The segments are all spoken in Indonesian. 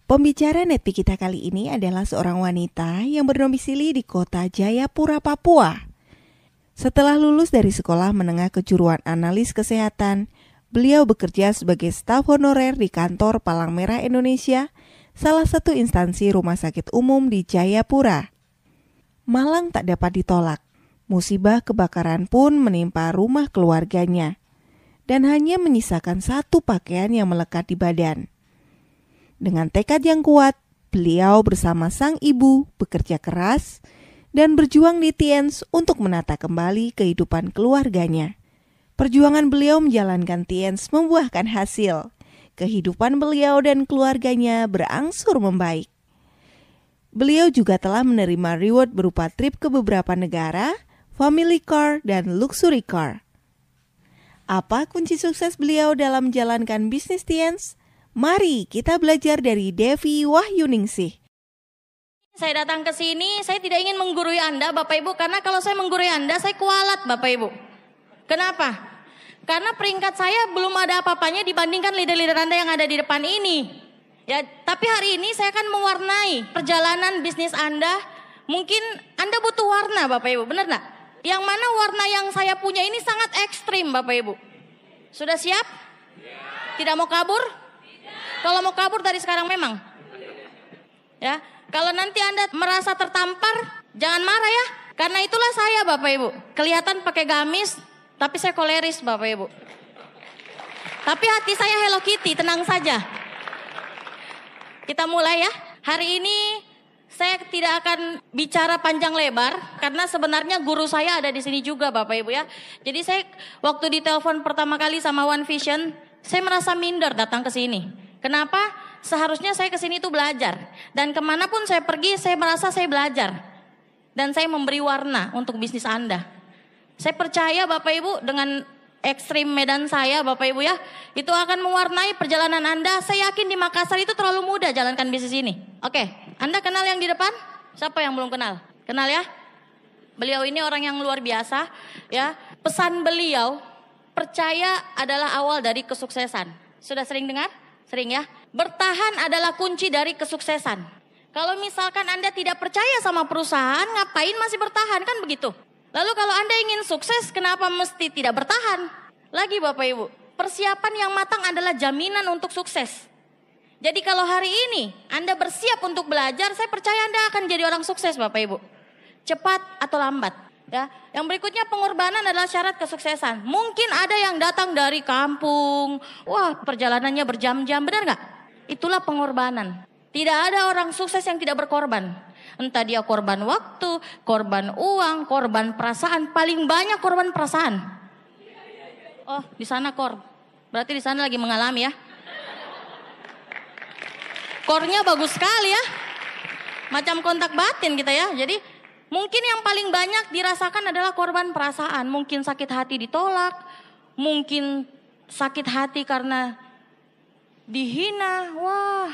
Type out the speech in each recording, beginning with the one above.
Pembicara Netpi kita kali ini adalah seorang wanita yang berdomisili di kota Jayapura, Papua. Setelah lulus dari sekolah menengah kejuruan analis kesehatan, beliau bekerja sebagai staf honorer di kantor Palang Merah Indonesia, salah satu instansi rumah sakit umum di Jayapura. Malang tak dapat ditolak. Musibah kebakaran pun menimpa rumah keluarganya dan hanya menyisakan satu pakaian yang melekat di badan. Dengan tekad yang kuat, beliau bersama sang ibu bekerja keras dan berjuang di Tiens untuk menata kembali kehidupan keluarganya. Perjuangan beliau menjalankan Tiens membuahkan hasil. Kehidupan beliau dan keluarganya berangsur membaik. Beliau juga telah menerima reward berupa trip ke beberapa negara, family car, dan luxury car. Apa kunci sukses beliau dalam menjalankan bisnis Tiens? Mari kita belajar dari Devi Wahyuningsih. Saya datang ke sini, saya tidak ingin menggurui Anda Bapak Ibu, karena kalau saya menggurui Anda, saya kualat Bapak Ibu. Kenapa? Karena peringkat saya belum ada apa-apanya dibandingkan leader-leader Anda yang ada di depan ini. Ya, tapi hari ini saya akan mewarnai perjalanan bisnis Anda. Mungkin Anda butuh warna Bapak Ibu, benar nggak? Yang mana warna yang saya punya ini sangat ekstrim Bapak Ibu. Sudah siap? Tidak mau kabur? Kalau mau kabur dari sekarang memang. Ya, kalau nanti Anda merasa tertampar, jangan marah ya. Karena itulah saya Bapak Ibu. Kelihatan pakai gamis, tapi saya koleris Bapak Ibu. Tapi hati saya Hello Kitty, tenang saja. Kita mulai ya. Hari ini saya tidak akan bicara panjang lebar karena sebenarnya guru saya ada di sini juga Bapak Ibu ya. Jadi saya waktu ditelepon pertama kali sama One Vision, saya merasa minder datang ke sini. Kenapa? Seharusnya saya ke sini itu belajar. Dan kemanapun saya pergi, saya merasa saya belajar. Dan saya memberi warna untuk bisnis Anda. Saya percaya Bapak Ibu dengan ekstrim medan saya Bapak Ibu ya, itu akan mewarnai perjalanan Anda. Saya yakin di Makassar itu terlalu mudah jalankan bisnis ini. Oke, Anda kenal yang di depan? Siapa yang belum kenal? Kenal ya? Beliau ini orang yang luar biasa ya. Pesan beliau, percaya adalah awal dari kesuksesan. Sudah sering dengar? Sering ya? Bertahan adalah kunci dari kesuksesan. Kalau misalkan Anda tidak percaya sama perusahaan, ngapain masih bertahan? Kan begitu. Lalu kalau Anda ingin sukses, kenapa mesti tidak bertahan? Lagi Bapak Ibu, persiapan yang matang adalah jaminan untuk sukses. Jadi kalau hari ini Anda bersiap untuk belajar, saya percaya Anda akan jadi orang sukses Bapak Ibu. Cepat atau lambat. Ya, yang berikutnya pengorbanan adalah syarat kesuksesan. Mungkin ada yang datang dari kampung, wah perjalanannya berjam-jam, benar nggak? Itulah pengorbanan. Tidak ada orang sukses yang tidak berkorban. Entah dia korban waktu, korban uang, korban perasaan. Paling banyak korban perasaan. Oh, di sana kor. Berarti di sana lagi mengalami ya. Kornya bagus sekali ya. Macam kontak batin kita ya. Jadi mungkin yang paling banyak dirasakan adalah korban perasaan. Mungkin sakit hati ditolak, mungkin sakit hati karena dihina. Wah,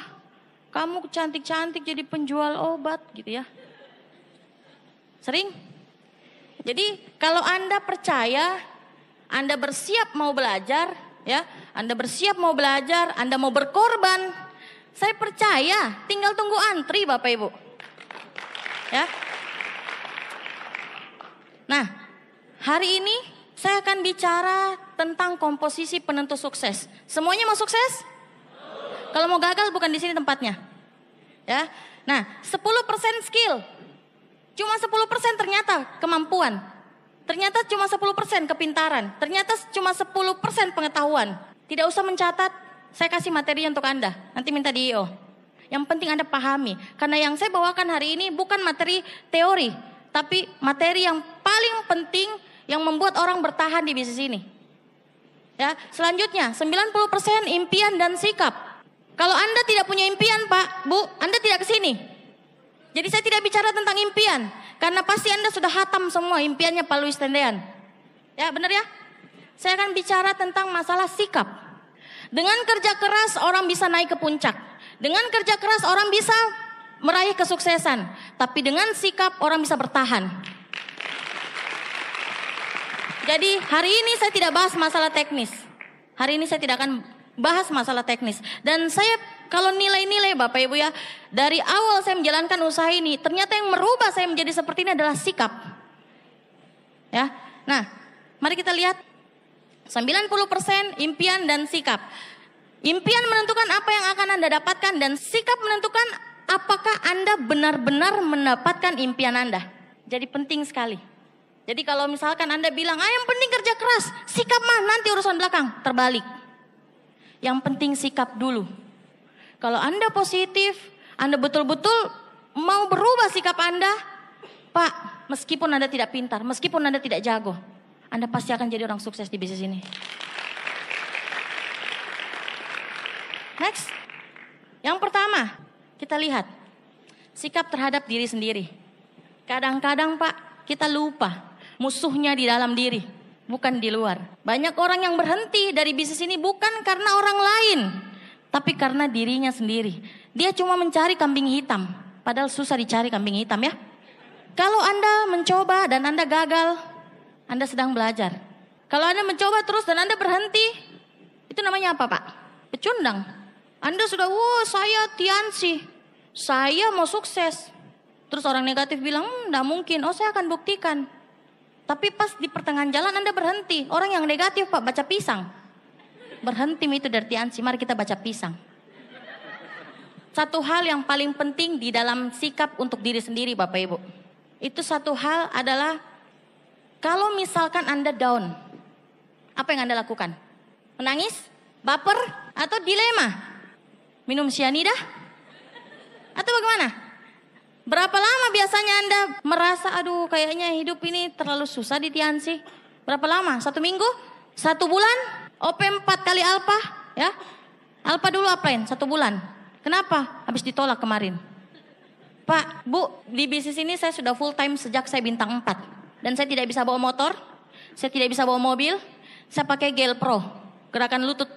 kamu cantik-cantik jadi penjual obat gitu ya. Sering? Jadi kalau Anda percaya, Anda bersiap mau belajar, ya, Anda bersiap mau belajar, Anda mau berkorban, saya percaya tinggal tunggu antri Bapak Ibu. Ya. Nah, hari ini saya akan bicara tentang komposisi penentu sukses. Semuanya mau sukses? Kalau mau gagal bukan di sini tempatnya. Ya. Nah, 10% skill. Cuma 10% ternyata kemampuan. Ternyata cuma 10% kepintaran. Ternyata cuma 10% pengetahuan. Tidak usah mencatat, saya kasih materi untuk Anda. Nanti minta di IO. Yang penting Anda pahami. Karena yang saya bawakan hari ini bukan materi teori, tapi materi yang paling penting yang membuat orang bertahan di bisnis ini. Ya, selanjutnya 90% impian dan sikap. Kalau Anda tidak punya impian Pak, Bu, Anda tidak ke sini. Jadi saya tidak bicara tentang impian, karena pasti Anda sudah hatam semua impiannya Pak Luis Tendean. Ya, benar ya? Saya akan bicara tentang masalah sikap. Dengan kerja keras orang bisa naik ke puncak. Dengan kerja keras orang bisa meraih kesuksesan. Tapi dengan sikap orang bisa bertahan. Jadi hari ini saya tidak bahas masalah teknis. Hari ini saya tidak akan bahas masalah teknis. Dan saya Kalau nilai-nilai Bapak Ibu ya, dari awal saya menjalankan usaha ini, ternyata yang merubah saya menjadi seperti ini adalah sikap. Ya. Nah, mari kita lihat 90% impian dan sikap. Impian menentukan apa yang akan Anda dapatkan dan sikap menentukan apakah Anda benar-benar mendapatkan impian Anda. Jadi penting sekali. Jadi kalau misalkan Anda bilang, yang penting kerja keras, sikap mah nanti urusan belakang. Terbalik. Yang penting sikap dulu. Kalau Anda positif, Anda betul-betul mau berubah sikap Anda, Pak, meskipun Anda tidak pintar, meskipun Anda tidak jago, Anda pasti akan jadi orang sukses di bisnis ini. Next. Yang pertama, kita lihat sikap terhadap diri sendiri. Kadang-kadang Pak, kita lupa musuhnya di dalam diri, bukan di luar. Banyak orang yang berhenti dari bisnis ini bukan karena orang lain, tapi karena dirinya sendiri. Dia cuma mencari kambing hitam, padahal susah dicari kambing hitam ya. Kalau Anda mencoba dan Anda gagal, Anda sedang belajar. Kalau Anda mencoba terus dan Anda berhenti, itu namanya apa Pak? Pecundang. Anda sudah, saya Tiansi, saya mau sukses. Terus orang negatif bilang, enggak mungkin, saya akan buktikan. Tapi pas di pertengahan jalan Anda berhenti. Orang yang negatif Pak baca pisang. Berhenti itu dari Tiansi, mari kita baca pisang. Satu hal yang paling penting di dalam sikap untuk diri sendiri Bapak Ibu. Itu satu hal adalah, kalau misalkan Anda down, apa yang Anda lakukan? Menangis? Baper? Atau dilema? Minum cyanida? Atau bagaimana? Berapa lama biasanya Anda merasa, aduh kayaknya hidup ini terlalu susah di Tiansi? Berapa lama? 1 minggu? 1 bulan? OP 4 kali alpha? Ya? Alpha dulu apain? 1 bulan. Kenapa? Habis ditolak kemarin. Pak, Bu, di bisnis ini saya sudah full time sejak saya bintang 4. Dan saya tidak bisa bawa motor, saya tidak bisa bawa mobil, saya pakai gel pro, gerakan lutut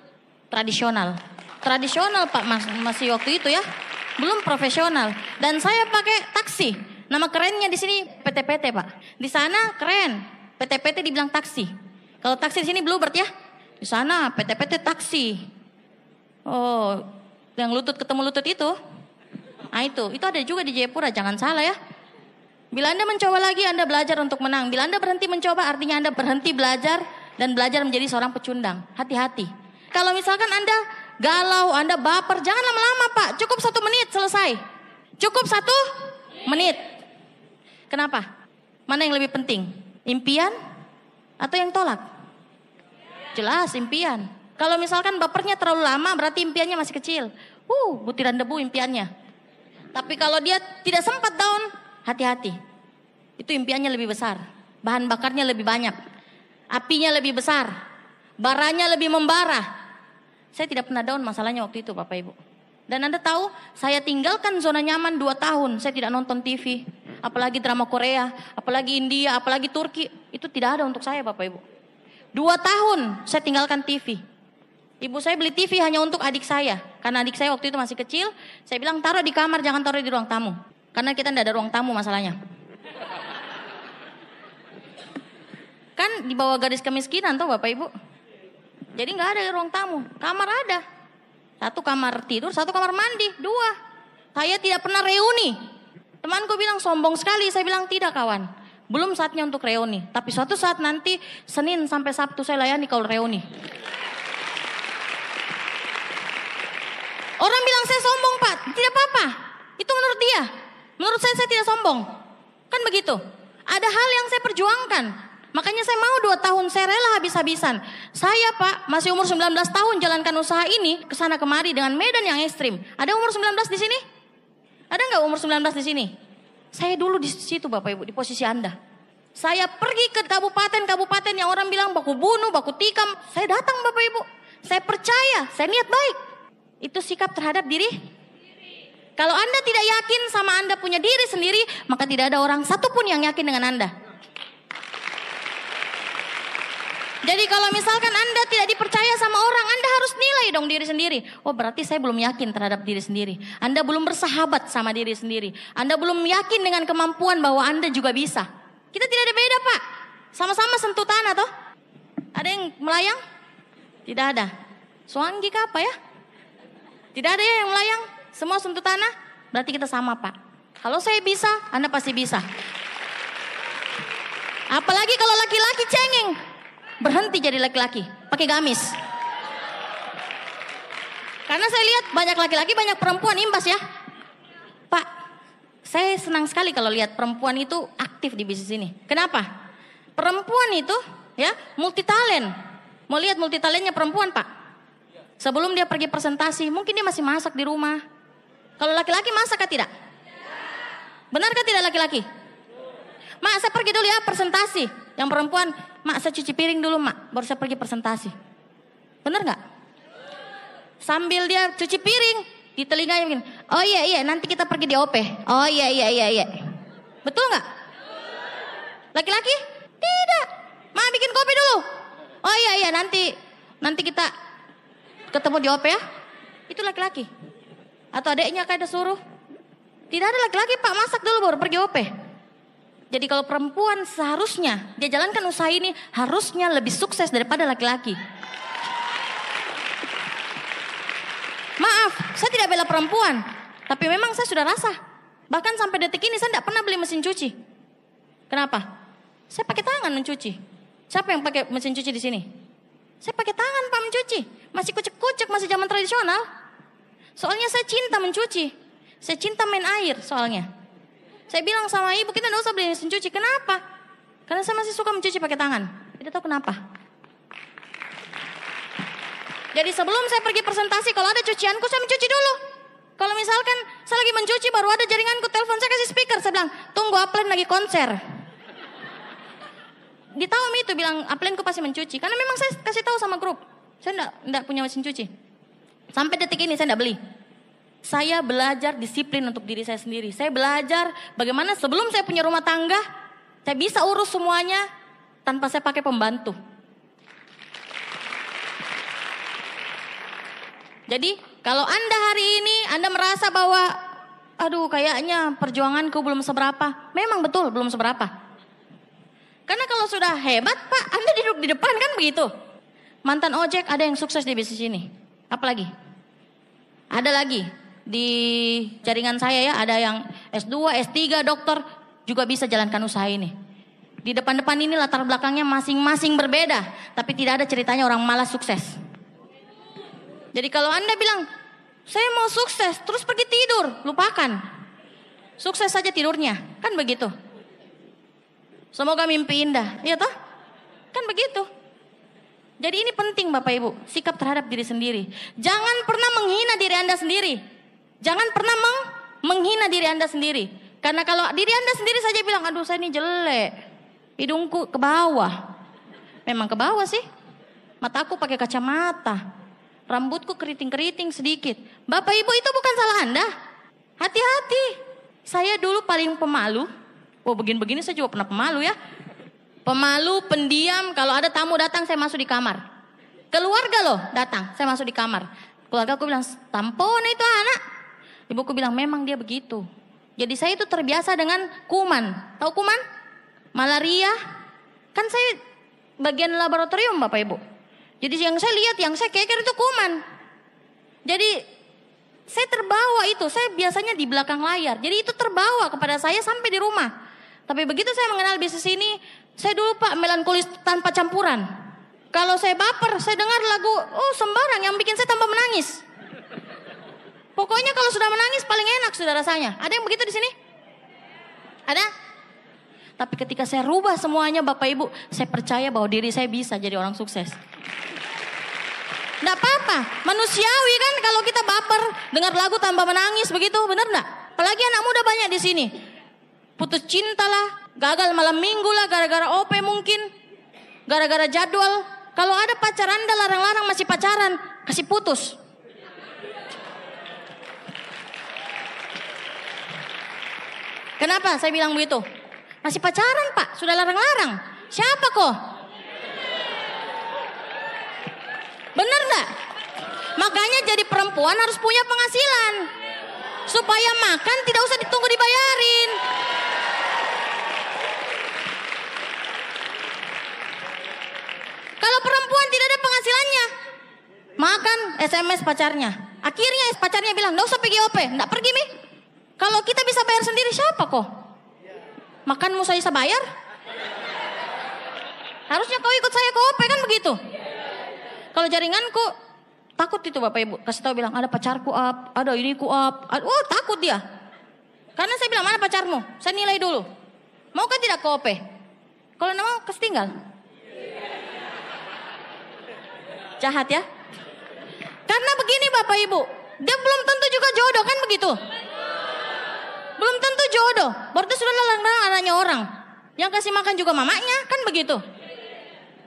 tradisional. Tradisional Pak, masih waktu itu ya. Belum profesional. Dan saya pakai taksi. Nama kerennya di sini PT-PT Pak. Di sana keren. PT-PT dibilang taksi. Kalau taksi di sini Bluebird ya. Di sana PT-PT taksi. Oh, yang lutut ketemu lutut itu. Nah itu ada juga di Jayapura, jangan salah ya. Bila Anda mencoba lagi, Anda belajar untuk menang. Bila Anda berhenti mencoba, artinya Anda berhenti belajar dan belajar menjadi seorang pecundang. Hati-hati. Kalau misalkan Anda galau, Anda baper, jangan lama-lama Pak. Cukup 1 menit selesai. Cukup 1 menit. Kenapa? Mana yang lebih penting? Impian atau yang tolak? Jelas impian. Kalau misalkan bapernya terlalu lama, berarti impiannya masih kecil. Butiran debu impiannya. Tapi kalau dia tidak sempat down, hati-hati. Itu impiannya lebih besar. Bahan bakarnya lebih banyak. Apinya lebih besar. Baranya lebih membara. Saya tidak pernah down masalahnya waktu itu Bapak Ibu. Dan Anda tahu, saya tinggalkan zona nyaman 2 tahun. Saya tidak nonton TV. Apalagi drama Korea, apalagi India, apalagi Turki. Itu tidak ada untuk saya Bapak Ibu. 2 tahun saya tinggalkan TV. Ibu saya beli TV hanya untuk adik saya. Karena adik saya waktu itu masih kecil. Saya bilang taruh di kamar, jangan taruh di ruang tamu. Karena kita tidak ada ruang tamu masalahnya. Kan di bawah garis kemiskinan tuh Bapak Ibu. Jadi nggak ada ruang tamu, kamar ada. 1 kamar tidur, 1 kamar mandi, 2. Saya tidak pernah reuni. Temanku bilang sombong sekali, saya bilang tidak kawan. Belum saatnya untuk reuni. Tapi suatu saat nanti Senin sampai Sabtu saya layani kalau reuni. Orang bilang saya sombong Pak, tidak apa-apa. Itu menurut dia. Menurut saya tidak sombong. Kan begitu. Ada hal yang saya perjuangkan. Makanya saya mau 2 tahun, saya rela habis-habisan. Saya Pak, masih umur 19 tahun jalankan usaha ini, kesana kemari dengan medan yang ekstrim. Ada umur 19 di sini? Ada nggak umur 19 di sini? Saya dulu di situ Bapak Ibu, di posisi Anda. Saya pergi ke kabupaten-kabupaten yang orang bilang baku bunuh, baku tikam. Saya datang Bapak Ibu. Saya percaya, saya niat baik. Itu sikap terhadap diri. Kalau Anda tidak yakin sama Anda punya diri sendiri, maka tidak ada orang satupun yang yakin dengan Anda. Jadi kalau misalkan Anda tidak dipercaya sama orang, Anda harus nilai dong diri sendiri. Oh berarti saya belum yakin terhadap diri sendiri. Anda belum bersahabat sama diri sendiri. Anda belum yakin dengan kemampuan bahwa Anda juga bisa. Kita tidak ada beda Pak. Sama-sama sentuh tanah toh. Ada yang melayang? Tidak ada. Suanggi apa ya? Tidak ada ya yang melayang, semua sentuh tanah. Berarti kita sama Pak. Kalau saya bisa, Anda pasti bisa. Apalagi kalau laki-laki cengeng, berhenti jadi laki-laki, pakai gamis. Karena saya lihat banyak laki-laki, banyak perempuan imbas ya. Pak, saya senang sekali kalau lihat perempuan itu aktif di bisnis ini. Kenapa? Perempuan itu ya multi talent. Mau lihat multi talentnya perempuan Pak? Sebelum dia pergi presentasi, mungkin dia masih masak di rumah. Kalau laki-laki masak kah tidak? Benarkah tidak laki-laki? Mak, saya pergi dulu ya presentasi. Yang perempuan, mak saya cuci piring dulu mak, baru saya pergi presentasi. Benar nggak? Sambil dia cuci piring, di telinganya begini, oh iya nanti kita pergi di OP. Oh iya. Betul nggak? Laki-laki? Tidak. Mak bikin kopi dulu. Oh iya nanti kita ketemu di OP ya. Itu laki-laki. Atau adeknya kayak suruh. Tidak ada laki-laki Pak, masak dulu baru pergi OP. Jadi kalau perempuan seharusnya dia jalankan usaha ini harusnya lebih sukses daripada laki-laki. Maaf, saya tidak bela perempuan, tapi memang saya sudah rasa. Bahkan sampai detik ini saya tidak pernah beli mesin cuci. Kenapa? Saya pakai tangan mencuci. Siapa yang pakai mesin cuci di sini? Saya pakai tangan Pak mencuci. Masih kucek-kucek, masih zaman tradisional. Soalnya saya cinta mencuci. Saya cinta main air soalnya. Saya bilang sama ibu, kita tidak usah beli mesin cuci. Kenapa? Karena saya masih suka mencuci pakai tangan. Tidak tahu kenapa. Jadi sebelum saya pergi presentasi, kalau ada cucianku saya mencuci dulu. Kalau misalkan saya lagi mencuci baru ada jaringanku, telepon saya kasih speaker. Saya bilang, tunggu upline lagi konser. Di tahun itu bilang, upline ku pasti mencuci. Karena memang saya kasih tahu sama grup. Saya tidak punya mesin cuci. Sampai detik ini saya tidak beli. Saya belajar disiplin untuk diri saya sendiri. Saya belajar bagaimana sebelum saya punya rumah tangga, saya bisa urus semuanya tanpa saya pakai pembantu. Jadi kalau Anda hari ini Anda merasa bahwa aduh kayaknya perjuanganku belum seberapa. Memang betul belum seberapa. Karena kalau sudah hebat Pak, Anda duduk di depan kan begitu. Mantan ojek ada yang sukses di bisnis ini. Apalagi? Ada lagi. Di jaringan saya ya ada yang S2, S3, dokter juga bisa jalankan usaha ini. Di depan-depan ini latar belakangnya masing-masing berbeda. Tapi tidak ada ceritanya orang malas sukses. Jadi kalau Anda bilang, saya mau sukses terus pergi tidur, lupakan. Sukses saja tidurnya, kan begitu. Semoga mimpi indah, iya toh? Kan begitu. Jadi ini penting Bapak Ibu, sikap terhadap diri sendiri. Jangan pernah menghina diri Anda sendiri. Jangan pernah menghina diri Anda sendiri. Karena kalau diri Anda sendiri saja bilang, aduh saya ini jelek. Hidungku ke bawah. Memang ke bawah sih. Mataku pakai kacamata. Rambutku keriting-keriting sedikit. Bapak Ibu itu bukan salah Anda. Hati-hati. Saya dulu paling pemalu. Oh begini-begini saya juga pernah pemalu ya. Pemalu, pendiam. Kalau ada tamu datang saya masuk di kamar. Keluarga loh datang, saya masuk di kamar. Keluarga aku bilang, tampon itu anak. Ibuku bilang memang dia begitu. Jadi saya itu terbiasa dengan kuman. Tahu kuman? Malaria. Kan saya bagian laboratorium Bapak Ibu. Jadi yang saya lihat, yang saya keker itu kuman. Jadi saya terbawa itu. Saya biasanya di belakang layar. Jadi itu terbawa kepada saya sampai di rumah. Tapi begitu saya mengenal bisnis ini, saya dulu Pak melankolis tanpa campuran. Kalau saya baper, saya dengar lagu, oh sembarang yang bikin saya tambah menangis. Pokoknya kalau sudah menangis paling enak sudah rasanya. Ada yang begitu di sini? Ada? Tapi ketika saya rubah semuanya Bapak Ibu, saya percaya bahwa diri saya bisa jadi orang sukses. Nggak apa-apa, manusiawi kan kalau kita baper, dengar lagu tambah menangis begitu, benar nggak? Apalagi anak muda banyak di sini. Putus cinta lah, gagal malam minggu lah, gara-gara OP mungkin, gara-gara jadwal. Kalau ada pacar Anda larang-larang masih pacaran, kasih putus. Kenapa saya bilang begitu? Masih pacaran Pak, sudah larang-larang. Siapa kok? Bener gak? Makanya jadi perempuan harus punya penghasilan. Supaya makan tidak usah ditunggu dibayarin. Kalau perempuan tidak ada penghasilannya, makan SMS pacarnya. Akhirnya pacarnya bilang, nggak usah pergi OP. Nggak pergi Mi. Kalau kita bisa bayar sendiri siapa kok? Makanmu saya bisa bayar? Harusnya kau ikut saya ke OP kan begitu. Kalau jaringanku takut itu Bapak Ibu. Kasih tahu bilang ada pacarku up, ada ini ku up. Oh takut dia. Karena saya bilang mana pacarmu? Saya nilai dulu. Mau kan tidak ke OP? Kalau nggak mau kasih tinggal. Jahat ya. Karena begini Bapak Ibu. Dia belum tentu juga jodoh kan begitu. Belum tentu jodoh. Baru sudah lalang anaknya orang. Yang kasih makan juga mamanya kan begitu.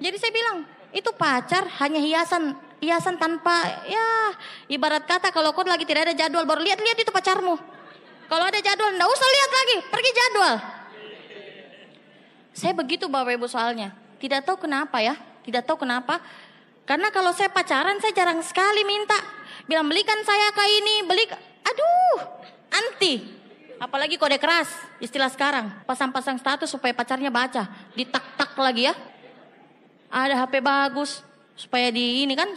Jadi saya bilang, itu pacar hanya hiasan tanpa, ya ibarat kata kalau kau lagi tidak ada jadwal baru lihat-lihat itu pacarmu. Kalau ada jadwal enggak usah lihat lagi, pergi jadwal. Saya begitu Bapak Ibu soalnya. Tidak tahu kenapa ya, tidak tahu kenapa. Karena kalau saya pacaran saya jarang sekali minta. Bilang belikan saya kayak ini, aduh anti. Apalagi kode keras, istilah sekarang. Pasang-pasang status supaya pacarnya baca. Ditak-tak lagi ya. Ada HP bagus. Supaya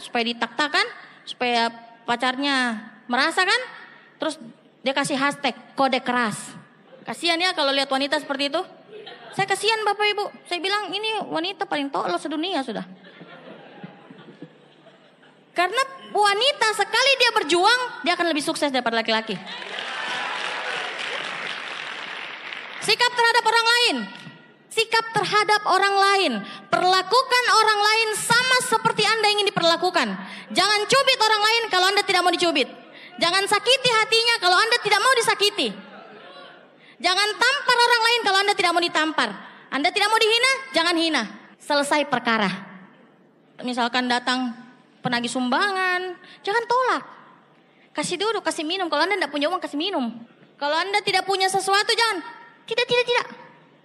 supaya ditak-tak kan. Supaya pacarnya merasa kan. Terus dia kasih hashtag kode keras. Kasihan ya kalau lihat wanita seperti itu. Saya kasihan Bapak Ibu. Saya bilang ini wanita paling tolol sedunia sudah. Karena wanita sekali dia berjuang, dia akan lebih sukses daripada laki-laki. Sikap terhadap orang lain. Sikap terhadap orang lain. Perlakukan orang lain sama seperti Anda ingin diperlakukan. Jangan cubit orang lain kalau Anda tidak mau dicubit. Jangan sakiti hatinya kalau Anda tidak mau disakiti. Jangan tampar orang lain kalau Anda tidak mau ditampar. Anda tidak mau dihina, jangan hina. Selesai perkara. Misalkan datang penagih sumbangan, jangan tolak. Kasih duduk, kasih minum. Kalau Anda tidak punya uang, kasih minum. Kalau Anda tidak punya sesuatu, jangan. Tidak.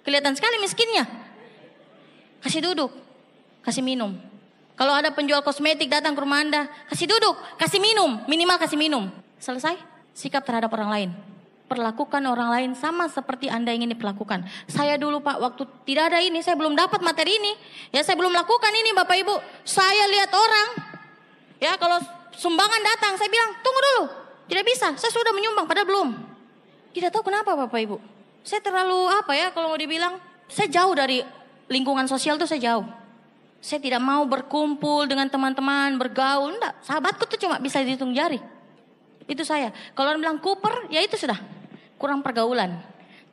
Kelihatan sekali miskinnya. Kasih duduk, kasih minum. Kalau ada penjual kosmetik datang ke rumah Anda, kasih duduk, kasih minum. Minimal kasih minum. Selesai. Sikap terhadap orang lain. Perlakukan orang lain sama seperti Anda ingin diperlakukan. Saya dulu Pak, waktu tidak ada ini, saya belum dapat materi ini. Ya saya belum lakukan ini Bapak Ibu. Saya lihat orang. Ya kalau sumbangan datang, saya bilang, tunggu dulu. Tidak bisa, saya sudah menyumbang, padahal belum. Tidak tahu kenapa Bapak Ibu. Saya terlalu kalau mau dibilang, saya jauh dari lingkungan sosial tuh saya jauh. Saya tidak mau berkumpul dengan teman-teman, bergaul. Enggak, sahabatku tuh cuma bisa dihitung jari. Itu saya. Kalau orang bilang kuper, ya itu sudah. Kurang pergaulan.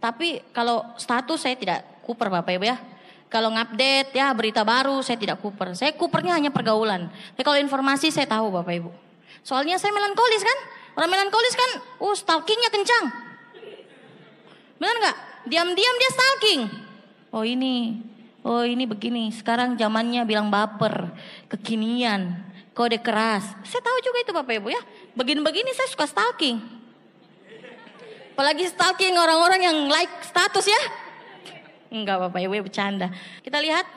Tapi kalau status saya tidak kuper Bapak Ibu ya. Kalau ngupdate ya berita baru saya tidak kuper. Saya kupernya hanya pergaulan. Tapi kalau informasi saya tahu Bapak Ibu. Soalnya saya melankolis kan. Orang melankolis kan, stalkingnya kencang. Benar nggak? Diam-diam dia stalking. Oh ini begini. Sekarang zamannya bilang baper, kekinian, kode keras. Saya tahu juga itu Bapak Ibu ya. Begini-begini saya suka stalking. Apalagi stalking orang-orang yang like status ya. Enggak Bapak Ibu bercanda. Kita lihat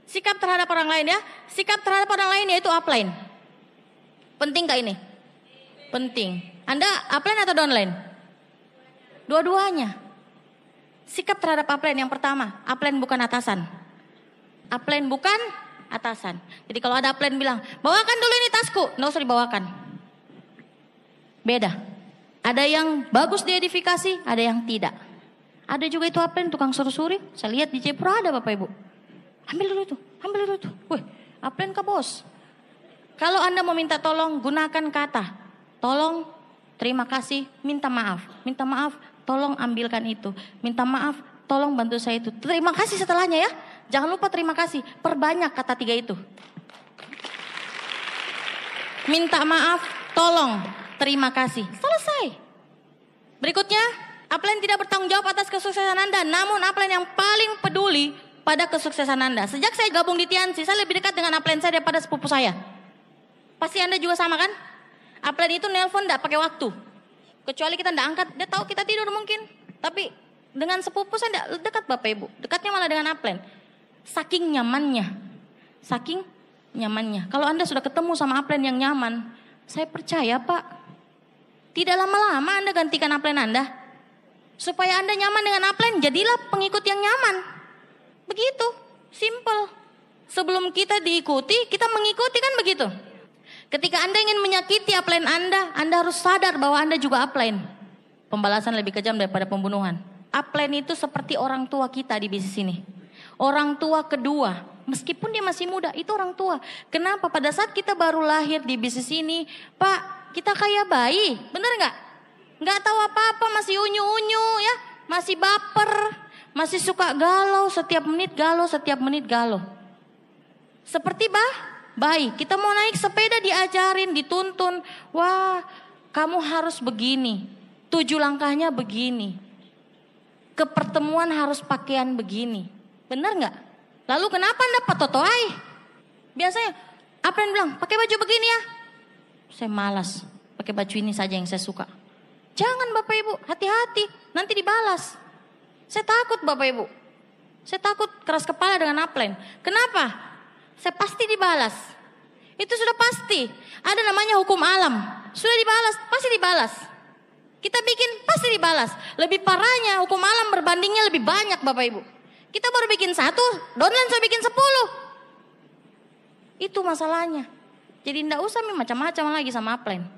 sikap terhadap orang lain ya. Sikap terhadap orang lain yaitu upline. Penting gak ini? Penting. Anda upline atau downline? Dua-duanya. Sikap terhadap upline yang pertama, upline bukan atasan. Upline bukan atasan. Jadi kalau ada upline bilang, bawakan dulu ini tasku, nggak usah dibawakan. Beda. Ada yang bagus diedifikasi, ada yang tidak. Ada juga itu upline tukang suri-suri. Saya lihat di Jepra ada Bapak Ibu. Ambil dulu itu. Wih, upline ke bos. Kalau Anda mau minta tolong, gunakan kata. Tolong, terima kasih, minta maaf. Minta maaf, tolong ambilkan itu. Minta maaf, tolong bantu saya itu. Terima kasih setelahnya ya. Jangan lupa terima kasih. Perbanyak kata 3 itu. Minta maaf, tolong, terima kasih. Selesai. Berikutnya, upline tidak bertanggung jawab atas kesuksesan Anda. Namun upline yang paling peduli pada kesuksesan Anda. Sejak saya gabung di Tiansi, saya lebih dekat dengan upline saya daripada sepupu saya. Pasti Anda juga sama kan? Upline itu nelpon tidak pakai waktu. Kecuali kita tidak angkat, dia tahu kita tidur mungkin. Tapi dengan sepupu saya tidak dekat Bapak Ibu. Dekatnya malah dengan upline. Saking nyamannya. Kalau Anda sudah ketemu sama upline yang nyaman, saya percaya Pak, tidak lama-lama Anda gantikan upline Anda. Supaya Anda nyaman dengan upline, jadilah pengikut yang nyaman. Begitu, simple. Sebelum kita diikuti, kita mengikuti kan begitu. Ketika Anda ingin menyakiti upline Anda harus sadar bahwa Anda juga upline. Pembalasan lebih kejam daripada pembunuhan. Upline itu seperti orang tua kita di bisnis ini. Orang tua kedua, meskipun dia masih muda, itu orang tua. Kenapa? Pada saat kita baru lahir di bisnis ini, Pak, kita kayak bayi, bener nggak? Nggak tahu apa-apa, masih unyu-unyu ya, masih baper, masih suka galau, setiap menit galau. Seperti bayi, kita mau naik sepeda diajarin, dituntun, wah kamu harus begini, 7 langkahnya begini, ke pertemuan harus pakaian begini, bener nggak? Lalu kenapa Anda patotoai? Biasanya apa yang bilang, pakai baju begini ya? Saya malas, pakai baju ini saja yang saya suka. Jangan Bapak Ibu, hati-hati, nanti dibalas. Saya takut Bapak Ibu. Saya takut keras kepala dengan upline. Kenapa? Saya pasti dibalas. Itu sudah pasti. Ada namanya hukum alam. Sudah dibalas, pasti dibalas. Kita bikin, pasti dibalas. Lebih parahnya, hukum alam berbandingnya lebih banyak Bapak Ibu. Kita baru bikin 1, downline saya bikin 10. Itu masalahnya. Jadi tidak usah macam-macam lagi sama upline.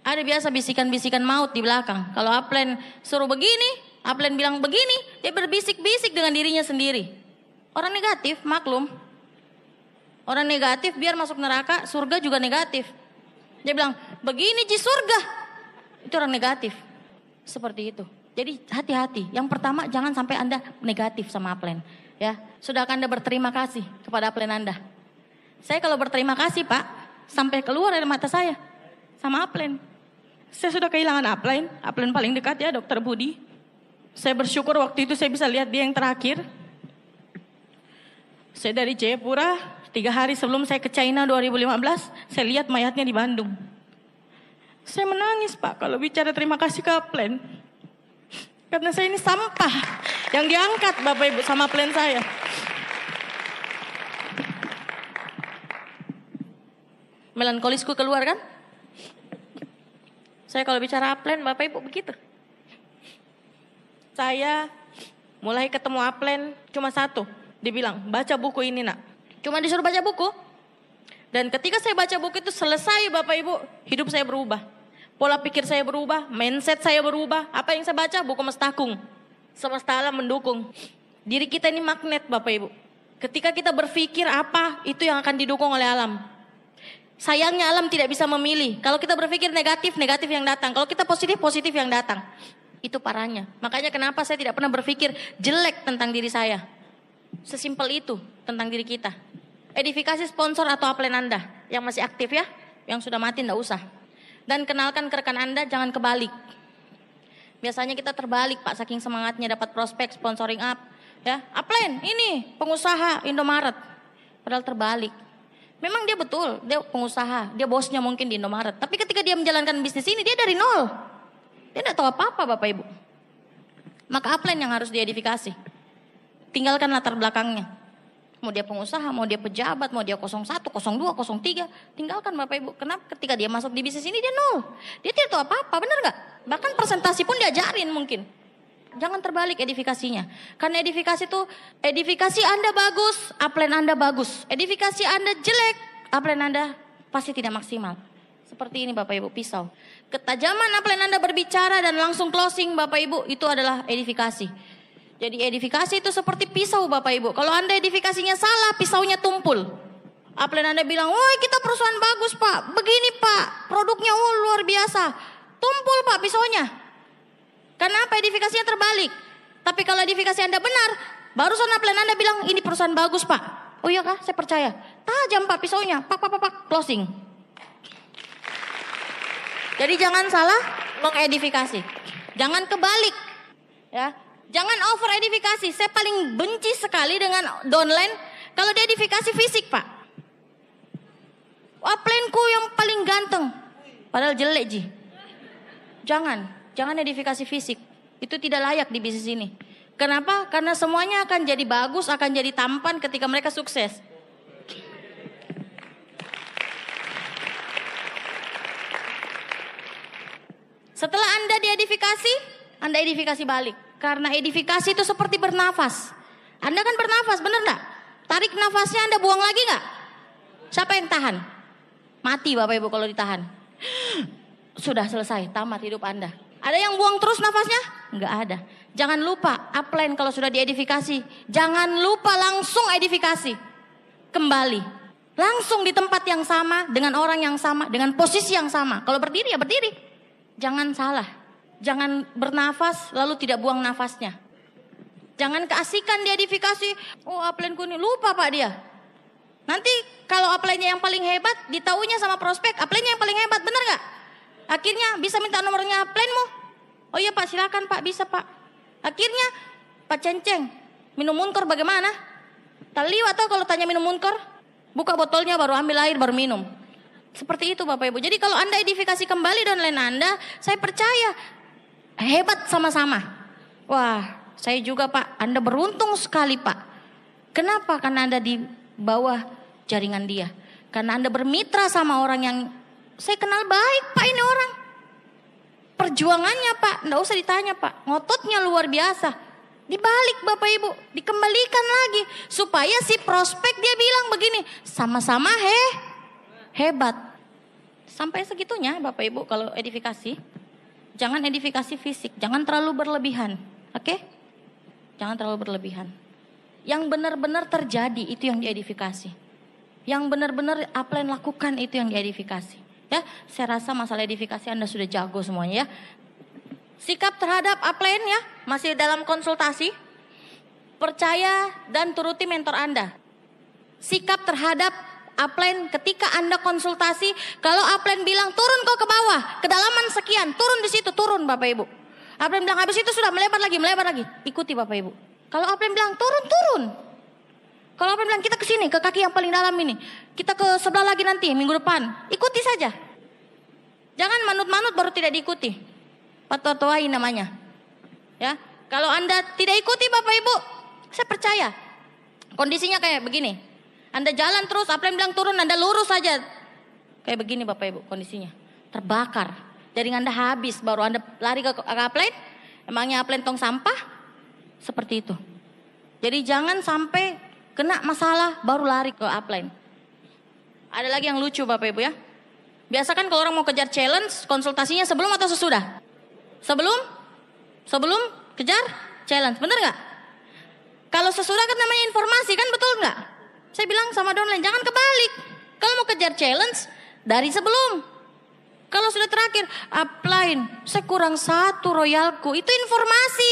Ada biasa bisikan-bisikan maut di belakang. Kalau upline suruh begini, upline bilang begini, dia berbisik-bisik dengan dirinya sendiri. Orang negatif, maklum. Orang negatif biar masuk neraka, surga juga negatif. Dia bilang, begini di surga. Itu orang negatif. Seperti itu. Jadi hati-hati. Yang pertama, jangan sampai Anda negatif sama upline. Ya, sudah Anda berterima kasih kepada upline Anda. Saya kalau berterima kasih Pak, sampai keluar dari mata saya sama upline. Saya sudah kehilangan upline paling dekat ya Dokter Budi. Saya bersyukur waktu itu saya bisa lihat dia yang terakhir. Saya dari Jayapura, 3 hari sebelum saya ke China 2015, saya lihat mayatnya di Bandung. Saya menangis Pak kalau bicara terima kasih ke upline. Karena saya ini sampah yang diangkat Bapak Ibu sama upline saya. Melankolisku keluar kan? Saya kalau bicara upline Bapak Ibu begitu. Saya mulai ketemu upline cuma 1. Dibilang baca buku ini nak. Cuma disuruh baca buku. Dan ketika saya baca buku itu selesai Bapak Ibu, hidup saya berubah. Pola pikir saya berubah, mindset saya berubah. Apa yang saya baca? Buku Mestakung. Semesta alam mendukung. Diri kita ini magnet Bapak Ibu. Ketika kita berpikir apa, itu yang akan didukung oleh alam. Sayangnya alam tidak bisa memilih. Kalau kita berpikir negatif, negatif yang datang. Kalau kita positif, positif yang datang. Itu parahnya. Makanya kenapa saya tidak pernah berpikir jelek tentang diri saya. Sesimpel itu tentang diri kita. Edifikasi sponsor atau upline Anda yang masih aktif ya. Yang sudah mati tidak usah. Dan kenalkan ke rekan Anda, jangan kebalik. Biasanya kita terbalik Pak, saking semangatnya dapat prospek, sponsoring up. Ya, upline ini pengusaha Indomaret. Padahal terbalik. Memang dia betul, dia pengusaha, dia bosnya mungkin di Indomaret. Tapi ketika dia menjalankan bisnis ini, dia dari nol. Dia tidak tahu apa-apa Bapak Ibu. Maka upline yang harus diedifikasi. Tinggalkan latar belakangnya. Mau dia pengusaha, mau dia pejabat, mau dia 01, 02, 03. Tinggalkan Bapak Ibu. Kenapa ketika dia masuk di bisnis ini dia nol. Dia tidak tahu apa-apa, benar gak? Bahkan presentasi pun diajarin mungkin. Jangan terbalik edifikasinya. Karena edifikasi itu, edifikasi Anda bagus, upline Anda bagus. Edifikasi Anda jelek, upline Anda pasti tidak maksimal. Seperti ini Bapak Ibu, pisau. Ketajaman upline Anda berbicara dan langsung closing Bapak Ibu, itu adalah edifikasi. Jadi edifikasi itu seperti pisau Bapak Ibu. Kalau Anda edifikasinya salah, pisaunya tumpul. Upline Anda bilang, woi kita perusahaan bagus Pak, begini Pak, produknya luar biasa. Tumpul Pak pisaunya. Karena apa? Edifikasinya terbalik. Tapi kalau edifikasi Anda benar, barusan upline Anda bilang ini perusahaan bagus Pak. Oh iya kah? Saya percaya. Tajam Pak pisaunya. Pak, closing. Jadi jangan salah mengedifikasi. Jangan kebalik. Ya, jangan over edifikasi. Saya paling benci sekali dengan downline kalau dia edifikasi fisik Pak. Uplineku yang paling ganteng. Padahal jelek Ji. Jangan edifikasi fisik. Itu tidak layak di bisnis ini. Kenapa? Karena semuanya akan jadi bagus, akan jadi tampan ketika mereka sukses. Setelah Anda diedifikasi, Anda edifikasi balik. Karena edifikasi itu seperti bernafas. Anda kan bernafas, benar enggak? Tarik nafasnya Anda buang lagi enggak? Siapa yang tahan? Mati Bapak Ibu kalau ditahan. Sudah selesai, tamat hidup Anda. Ada yang buang terus nafasnya? Enggak ada. Jangan lupa upline kalau sudah diedifikasi. Jangan lupa langsung edifikasi. Kembali. Langsung di tempat yang sama, dengan orang yang sama, dengan posisi yang sama. Kalau berdiri ya berdiri. Jangan salah. Jangan bernafas lalu tidak buang nafasnya. Jangan keasikan diedifikasi. Oh upline ku ini lupa Pak dia. Nanti kalau upline-nya yang paling hebat, ditaunya sama prospek, upline-nya yang paling hebat, benar gak? Akhirnya bisa minta nomornya upline-mu. Oh iya Pak, silakan Pak, bisa Pak. Akhirnya Pak Cenceng, minum munkor bagaimana? Taliwa atau kalau tanya minum munkor, buka botolnya baru ambil air baru minum. Seperti itu Bapak Ibu. Jadi kalau Anda edifikasi kembali downline Anda, saya percaya hebat sama-sama. Wah, saya juga Pak, Anda beruntung sekali Pak. Kenapa? Karena Anda di bawah jaringan dia. Karena Anda bermitra sama orang yang saya kenal baik Pak ini orang. Perjuangannya Pak, enggak usah ditanya Pak. Ngototnya luar biasa. Dibalik Bapak Ibu, dikembalikan lagi. Supaya si prospek dia bilang begini, sama-sama hebat. Sampai segitunya Bapak Ibu kalau edifikasi. Jangan edifikasi fisik, jangan terlalu berlebihan. Oke? Jangan terlalu berlebihan. Yang benar-benar terjadi itu yang diedifikasi. Yang benar-benar upline lakukan itu yang diedifikasi. Ya, saya rasa masalah edifikasi Anda sudah jago semuanya ya. Sikap terhadap upline ya, masih dalam konsultasi. Percaya dan turuti mentor Anda. Sikap terhadap upline ketika Anda konsultasi, kalau upline bilang turun kok ke bawah, kedalaman sekian, turun di situ, turun Bapak Ibu. Upline bilang habis itu sudah melebar lagi, ikuti Bapak Ibu. Kalau upline bilang turun. Kalau upline bilang kita ke sini, ke kaki yang paling dalam ini. Kita ke sebelah lagi nanti, minggu depan. Ikuti saja. Jangan manut-manut baru tidak diikuti. Patwa-patwain namanya. Ya, kalau Anda tidak ikuti Bapak Ibu, saya percaya. Kondisinya kayak begini. Anda jalan terus, upline bilang turun, Anda lurus saja. Kayak begini Bapak Ibu kondisinya. Terbakar. Jaringan Anda habis, baru Anda lari ke upline. Emangnya upline tong sampah? Seperti itu. Jadi jangan sampai kena masalah baru lari ke upline. Ada lagi yang lucu Bapak Ibu ya. Biasa kan kalau orang mau kejar challenge, konsultasinya sebelum atau sesudah? Sebelum kejar challenge, bener gak? Kalau sesudah kan namanya informasi kan, betul gak? Saya bilang sama downline, jangan kebalik. Kalau mau kejar challenge, dari sebelum. Kalau sudah terakhir, upline, saya kurang 1 royalku, itu informasi.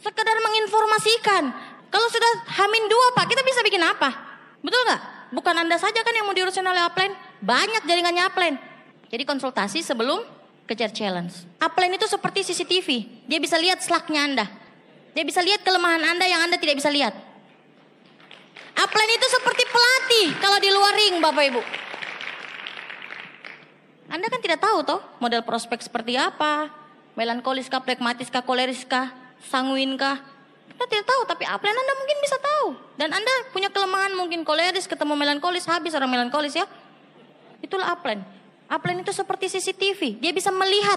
Sekedar menginformasikan. Kalau sudah H-2 Pak, kita bisa bikin apa? Betul gak? Bukan Anda saja kan yang mau diurusin oleh upline. Banyak jaringannya upline. Jadi konsultasi sebelum kejar challenge. Upline itu seperti CCTV. Dia bisa lihat slacknya Anda. Dia bisa lihat kelemahan Anda yang Anda tidak bisa lihat. Upline itu seperti pelatih kalau di luar ring Bapak Ibu. Anda kan tidak tahu toh model prospek seperti apa. Melankolis kah, pragmatis kah, koleris kah, sanguin kah. Kita tidak tahu, tapi upline Anda mungkin bisa tahu. Dan Anda punya kelemahan mungkin koleris, ketemu melankolis, habis orang melankolis ya. Itulah upline. Upline itu seperti CCTV. Dia bisa melihat.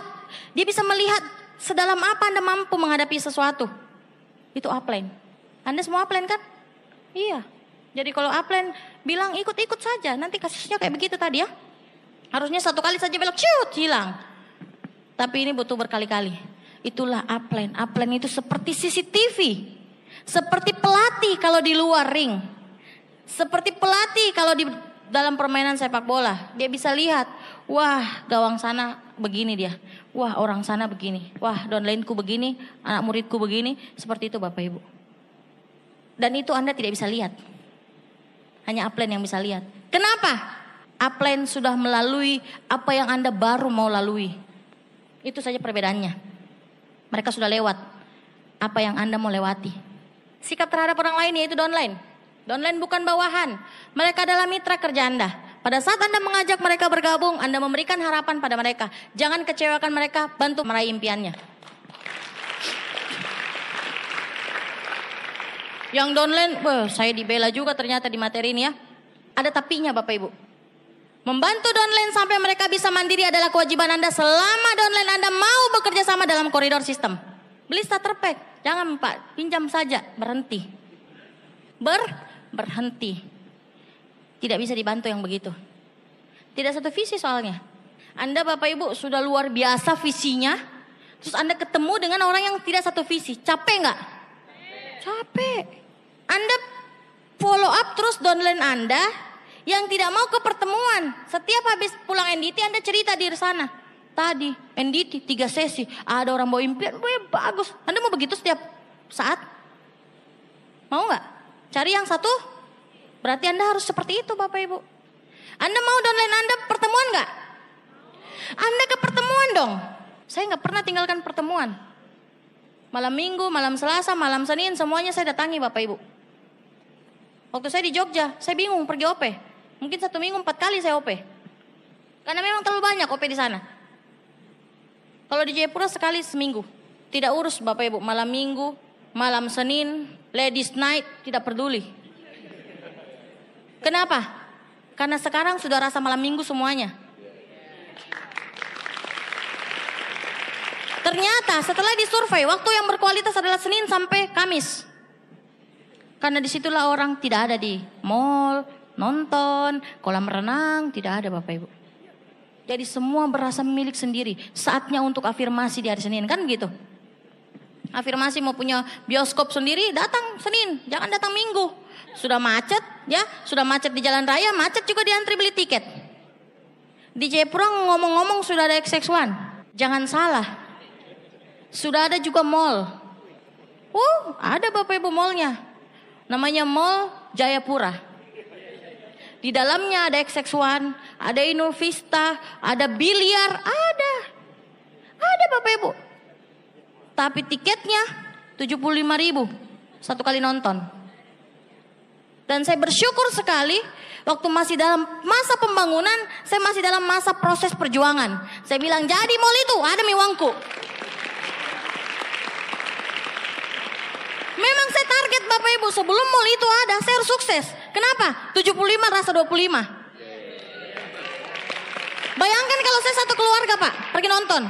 Dia bisa melihat sedalam apa Anda mampu menghadapi sesuatu. Itu upline. Anda semua upline kan? Iya. Jadi kalau upline bilang ikut-ikut saja. Nanti kasusnya kayak begitu tadi ya. Harusnya 1 kali saja belok, ciut, hilang. Tapi ini butuh berkali-kali. Itulah upline. Upline itu seperti CCTV. Seperti pelatih kalau di luar ring. Seperti pelatih kalau di dalam permainan sepak bola. Dia bisa lihat, wah gawang sana begini dia. Wah orang sana begini. Wah downline-ku begini, anak muridku begini. Seperti itu Bapak Ibu. Dan itu Anda tidak bisa lihat. Hanya upline yang bisa lihat. Kenapa? Upline sudah melalui apa yang Anda baru mau lalui. Itu saja perbedaannya. Mereka sudah lewat apa yang Anda mau lewati. Sikap terhadap orang lain yaitu downline. Downline bukan bawahan. Mereka adalah mitra kerja Anda. Pada saat Anda mengajak mereka bergabung, Anda memberikan harapan pada mereka. Jangan kecewakan mereka, bantu meraih impiannya. Yang downline, saya dibela juga ternyata di materi ini ya. Ada tapinya Bapak Ibu. Membantu downline sampai mereka bisa mandiri adalah kewajiban Anda selama downline Anda mau bekerja sama dalam koridor sistem. Beli starter pack, jangan Pak, pinjam saja, berhenti. Berhenti. Tidak bisa dibantu yang begitu. Tidak satu visi soalnya. Anda Bapak Ibu sudah luar biasa visinya, terus Anda ketemu dengan orang yang tidak satu visi. Capek nggak? Capek. Anda follow up terus downline Anda yang tidak mau ke pertemuan. Setiap habis pulang NDT Anda cerita di sana. Tadi NDT 3 sesi, ada orang bawa impian, bagus. Anda mau begitu setiap saat? Mau nggak? Cari yang satu? Berarti Anda harus seperti itu Bapak Ibu. Anda mau downline Anda pertemuan nggak? Anda ke pertemuan dong. Saya nggak pernah tinggalkan pertemuan. Malam Minggu, malam Selasa, malam Senin, semuanya saya datangi Bapak Ibu. Waktu saya di Jogja, saya bingung pergi OP. Mungkin 1 minggu 4 kali saya OP. Karena memang terlalu banyak OP di sana. Kalau di Jayapura sekali seminggu. Tidak urus Bapak Ibu, malam Minggu, malam Senin, ladies night, tidak peduli. Kenapa? Karena sekarang sudah rasa malam Minggu semuanya. Ternyata setelah disurvei, waktu yang berkualitas adalah Senin sampai Kamis. Karena disitulah orang tidak ada di mall, nonton, kolam renang, tidak ada Bapak Ibu. Jadi semua berasa milik sendiri. Saatnya untuk afirmasi di hari Senin, kan gitu. Afirmasi mau punya bioskop sendiri, datang Senin, jangan datang Minggu. Sudah macet, ya, sudah macet di jalan raya, macet juga di antri beli tiket. Di Jayapura ngomong-ngomong sudah ada XX1, jangan salah. Sudah ada juga mall. Ada Bapak Ibu mallnya. Namanya Mall Jayapura. Di dalamnya ada XX1, ada Inul Vista, ada biliar, ada. Ada Bapak Ibu. Tapi tiketnya 75.000 satu kali nonton. Dan saya bersyukur sekali waktu masih dalam masa pembangunan, saya masih dalam masa proses perjuangan. Saya bilang jadi mall itu ada uangku. Memang saya target Bapak Ibu sebelum mall itu ada saya harus sukses. Kenapa? 75 rasa 25. Bayangkan kalau saya satu keluarga Pak pergi nonton.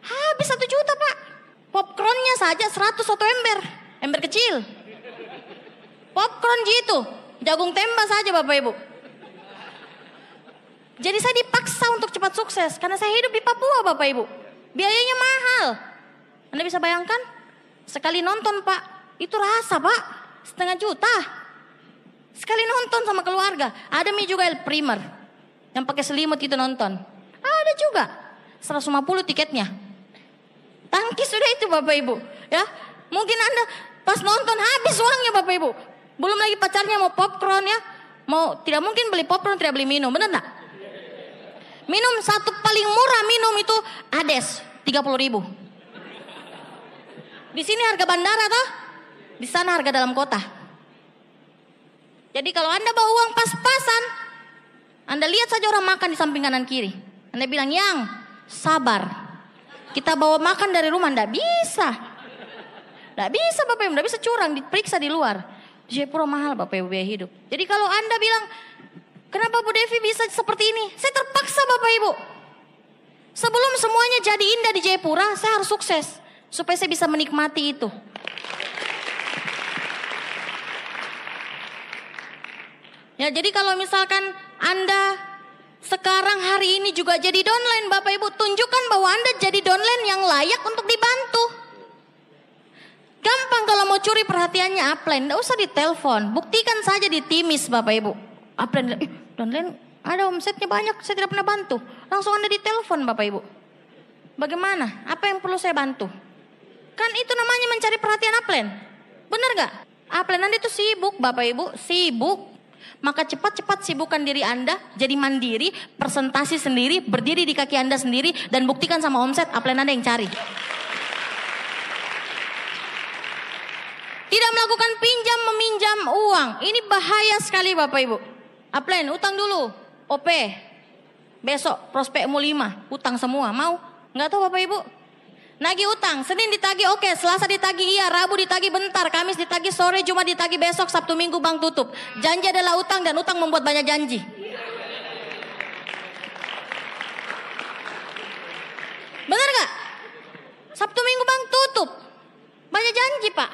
Habis 1 juta Pak. Popcornnya saja 100 satu ember. Ember kecil. Popcorn gitu. Jagung tembak saja Bapak Ibu. Jadi saya dipaksa untuk cepat sukses. Karena saya hidup di Papua Bapak Ibu. Biayanya mahal. Anda bisa bayangkan? Sekali nonton Pak. Itu rasa Pak. 1,5 juta. Sekali nonton sama keluarga. Ada juga El Primer. Yang pakai selimut itu nonton. Ada juga. 150 tiketnya. Tangkis sudah itu Bapak Ibu. Ya, mungkin Anda pas nonton habis uangnya Bapak Ibu. Belum lagi pacarnya mau popcorn ya. Tidak mungkin beli popcorn tidak beli minum. Benar enggak? Minum satu paling murah minum itu Ades 30.000. Di sini harga bandara toh. Di sana harga dalam kota. Jadi kalau Anda bawa uang pas-pasan, Anda lihat saja orang makan di samping kanan kiri. Anda bilang, "Yang sabar. Kita bawa makan dari rumah." Nggak bisa. Nggak bisa Bapak Ibu, nggak bisa curang, diperiksa di luar. Di Jayapura mahal Bapak Ibu biaya hidup. Jadi kalau Anda bilang, kenapa Bu Devi bisa seperti ini? Saya terpaksa Bapak Ibu. Sebelum semuanya jadi indah di Jayapura, saya harus sukses. Supaya saya bisa menikmati itu. Ya, jadi kalau misalkan Anda sekarang hari ini juga jadi downline Bapak Ibu, tunjukkan bahwa Anda jadi downline yang layak untuk dibantu. Gampang kalau mau curi perhatiannya upline, enggak usah ditelepon, buktikan saja di Timis Bapak Ibu. Upline, downline ada omsetnya banyak, saya tidak pernah bantu. Langsung Anda ditelepon Bapak Ibu. Bagaimana? Apa yang perlu saya bantu? Kan itu namanya mencari perhatian upline. Benar gak? Upline Anda itu sibuk Bapak Ibu, sibuk. Maka cepat-cepat sibukkan diri Anda, jadi mandiri, presentasi sendiri, berdiri di kaki Anda sendiri, dan buktikan sama omset upline Anda yang cari. Tidak melakukan pinjam meminjam uang. Ini bahaya sekali Bapak Ibu. Upline, utang dulu, OP. Besok prospekmu 5, utang semua, mau? Nggak tahu Bapak Ibu? Nagih utang, Senin ditagih oke, Selasa ditagih iya, Rabu ditagih bentar, Kamis ditagih sore, Jumat ditagih besok, Sabtu Minggu bank tutup. Janji adalah utang dan utang membuat banyak janji. Benar gak? Sabtu Minggu bank tutup. Banyak janji Pak.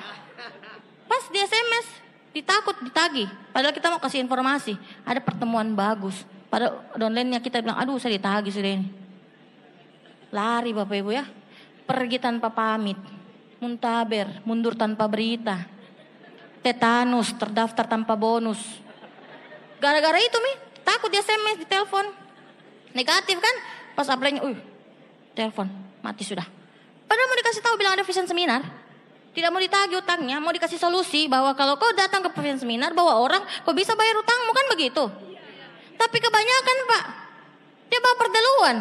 Pas di SMS, ditakut ditagih. Padahal kita mau kasih informasi, ada pertemuan bagus. Pada downline-nya kita bilang, aduh saya ditagih sudah ini. Lari Bapak Ibu ya. Pergi tanpa pamit. Muntaber, mundur tanpa berita. Tetanus, terdaftar tanpa bonus. Gara-gara itu takut di SMS, di telepon. Negatif kan? Pas apply-nya, telepon, mati sudah. Padahal mau dikasih tahu bilang ada vision seminar. Tidak mau ditagih utangnya, mau dikasih solusi bahwa kalau kau datang ke vision seminar bawa orang, kau bisa bayar utangmu kan begitu. Tapi kebanyakan Pak, dia baper duluan.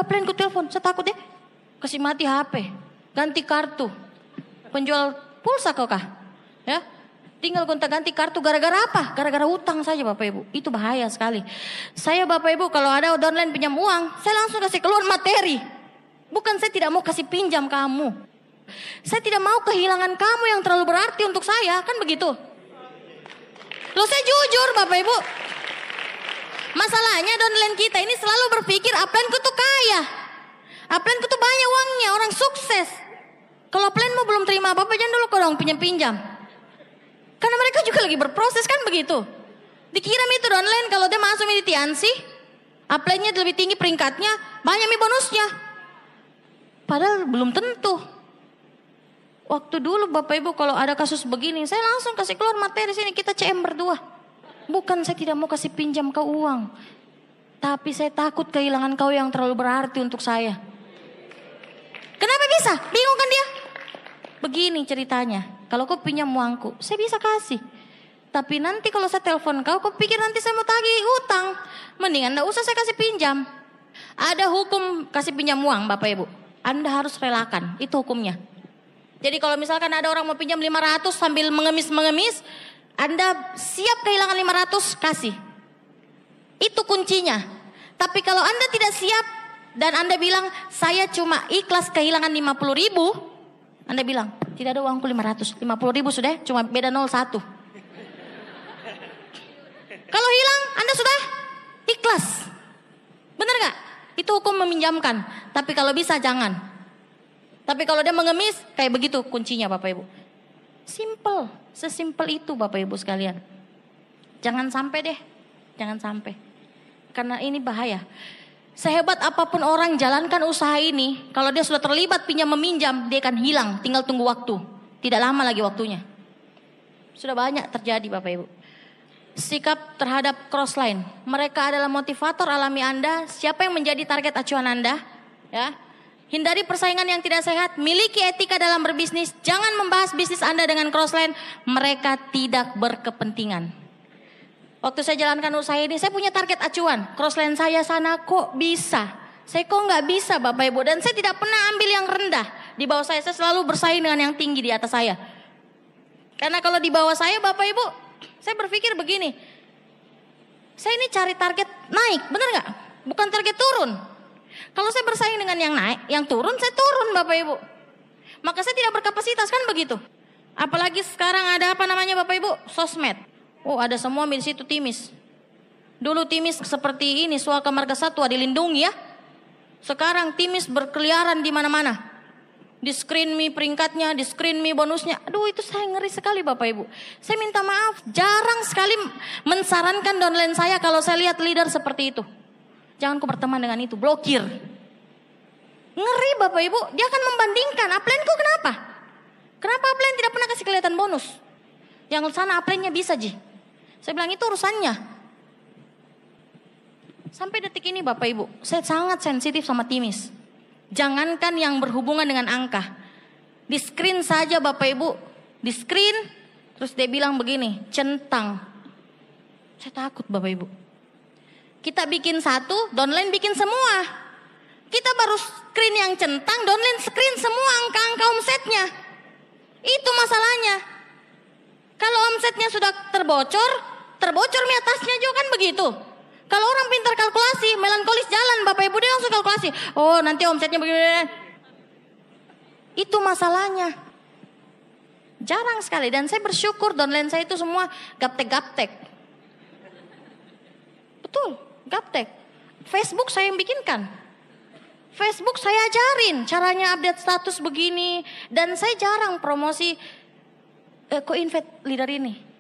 Apply ku telepon, saya takut deh. Kasih mati HP, ganti kartu. Penjual pulsa kau kah? Ya, tinggal gonta ganti kartu gara-gara apa? Gara-gara utang saja Bapak Ibu. Itu bahaya sekali. Saya Bapak Ibu kalau ada downline pinjam uang, saya langsung kasih keluar materi. Bukan saya tidak mau kasih pinjam kamu. Saya tidak mau kehilangan kamu yang terlalu berarti untuk saya, kan begitu? Loh saya jujur Bapak Ibu. Masalahnya downline kita ini selalu berpikir upline-ku tuh kaya. Upline-ku tuh banyak uangnya, orang sukses. Kalau upline-mu belum terima apa-apa, jangan dulu kau dong pinjam-pinjam. Karena mereka juga lagi berproses kan begitu. Dikira itu downline kalau dia masuk di Tiansi, upline-nya lebih tinggi peringkatnya, banyak bonusnya. Padahal belum tentu. Waktu dulu Bapak Ibu kalau ada kasus begini, saya langsung kasih keluar materi sini, kita CM berdua. Bukan saya tidak mau kasih pinjam kau uang. Tapi saya takut kehilangan kau yang terlalu berarti untuk saya. Kenapa bisa? Bingung kan dia? Begini ceritanya. Kalau kau pinjam uangku, saya bisa kasih. Tapi nanti kalau saya telepon kau pikir nanti saya mau tagih hutang. Mendingan enggak usah saya kasih pinjam. Ada hukum kasih pinjam uang Bapak Ibu. Anda harus relakan, itu hukumnya. Jadi kalau misalkan ada orang mau pinjam 500 sambil mengemis-mengemis, Anda siap kehilangan 500, kasih. Itu kuncinya. Tapi kalau Anda tidak siap dan Anda bilang, saya cuma ikhlas kehilangan 50.000, Anda bilang, tidak ada uangku 500, 50.000 sudah, cuma beda 01. Kalau hilang, Anda sudah ikhlas. Benar gak? Itu hukum meminjamkan. Tapi kalau bisa jangan. Tapi kalau dia mengemis, kayak begitu kuncinya Bapak Ibu. Simple, sesimpel itu Bapak Ibu sekalian. Jangan sampai deh, jangan sampai. Karena ini bahaya. Sehebat apapun orang jalankan usaha ini, kalau dia sudah terlibat pinjam meminjam, dia akan hilang, tinggal tunggu waktu. Tidak lama lagi waktunya. Sudah banyak terjadi Bapak Ibu. Sikap terhadap crossline. Mereka adalah motivator alami Anda. Siapa yang menjadi target acuan Anda? Ya. Hindari persaingan yang tidak sehat. Miliki etika dalam berbisnis. Jangan membahas bisnis Anda dengan crossline. Mereka tidak berkepentingan. Waktu saya jalankan usaha ini, saya punya target acuan. Crossline saya sana kok bisa. Saya kok nggak bisa Bapak Ibu. Dan saya tidak pernah ambil yang rendah. Di bawah saya selalu bersaing dengan yang tinggi di atas saya. Karena kalau di bawah saya Bapak Ibu, saya berpikir begini. Saya ini cari target naik, benar nggak? Bukan target turun. Kalau saya bersaing dengan yang naik, yang turun, saya turun Bapak Ibu. Maka saya tidak berkapasitas kan begitu. Apalagi sekarang ada apa namanya Bapak Ibu? Sosmed. Oh ada semua di situ Timis. Dulu Timis seperti ini, Suaka Marga Satwa dilindungi ya. Sekarang Timis berkeliaran di mana-mana. Di screen me peringkatnya, di screen me bonusnya. Aduh itu saya ngeri sekali Bapak Ibu. Saya minta maaf, jarang sekali mensarankan downline saya kalau saya lihat leader seperti itu. Jangan ku berteman dengan itu, blokir. Ngeri Bapak Ibu, dia akan membandingkan, upline-ku kenapa? Kenapa upline tidak pernah kasih kelihatan bonus? Yang sana upline-nya bisa Ji. Saya bilang itu urusannya. Sampai detik ini Bapak Ibu, saya sangat sensitif sama Timis. Jangankan yang berhubungan dengan angka. Di screen saja Bapak Ibu. Di screen. Terus dia bilang begini. Centang. Saya takut Bapak Ibu. Kita bikin satu. Downline bikin semua. Kita baru screen yang centang. Downline screen semua angka-angka omsetnya. Itu masalahnya. Kalau omsetnya sudah terbocor. Terbocor di atasnya juga kan begitu. Kalau orang pintar kalkulasi, melankolis jalan, Bapak Ibu dia langsung kalkulasi. Oh nanti omsetnya begini. Itu masalahnya. Jarang sekali dan saya bersyukur downline saya itu semua gaptek-gaptek. Betul, gaptek. Facebook saya yang bikinkan. Facebook saya ajarin caranya update status begini. Dan saya jarang promosi co-invite leader ini.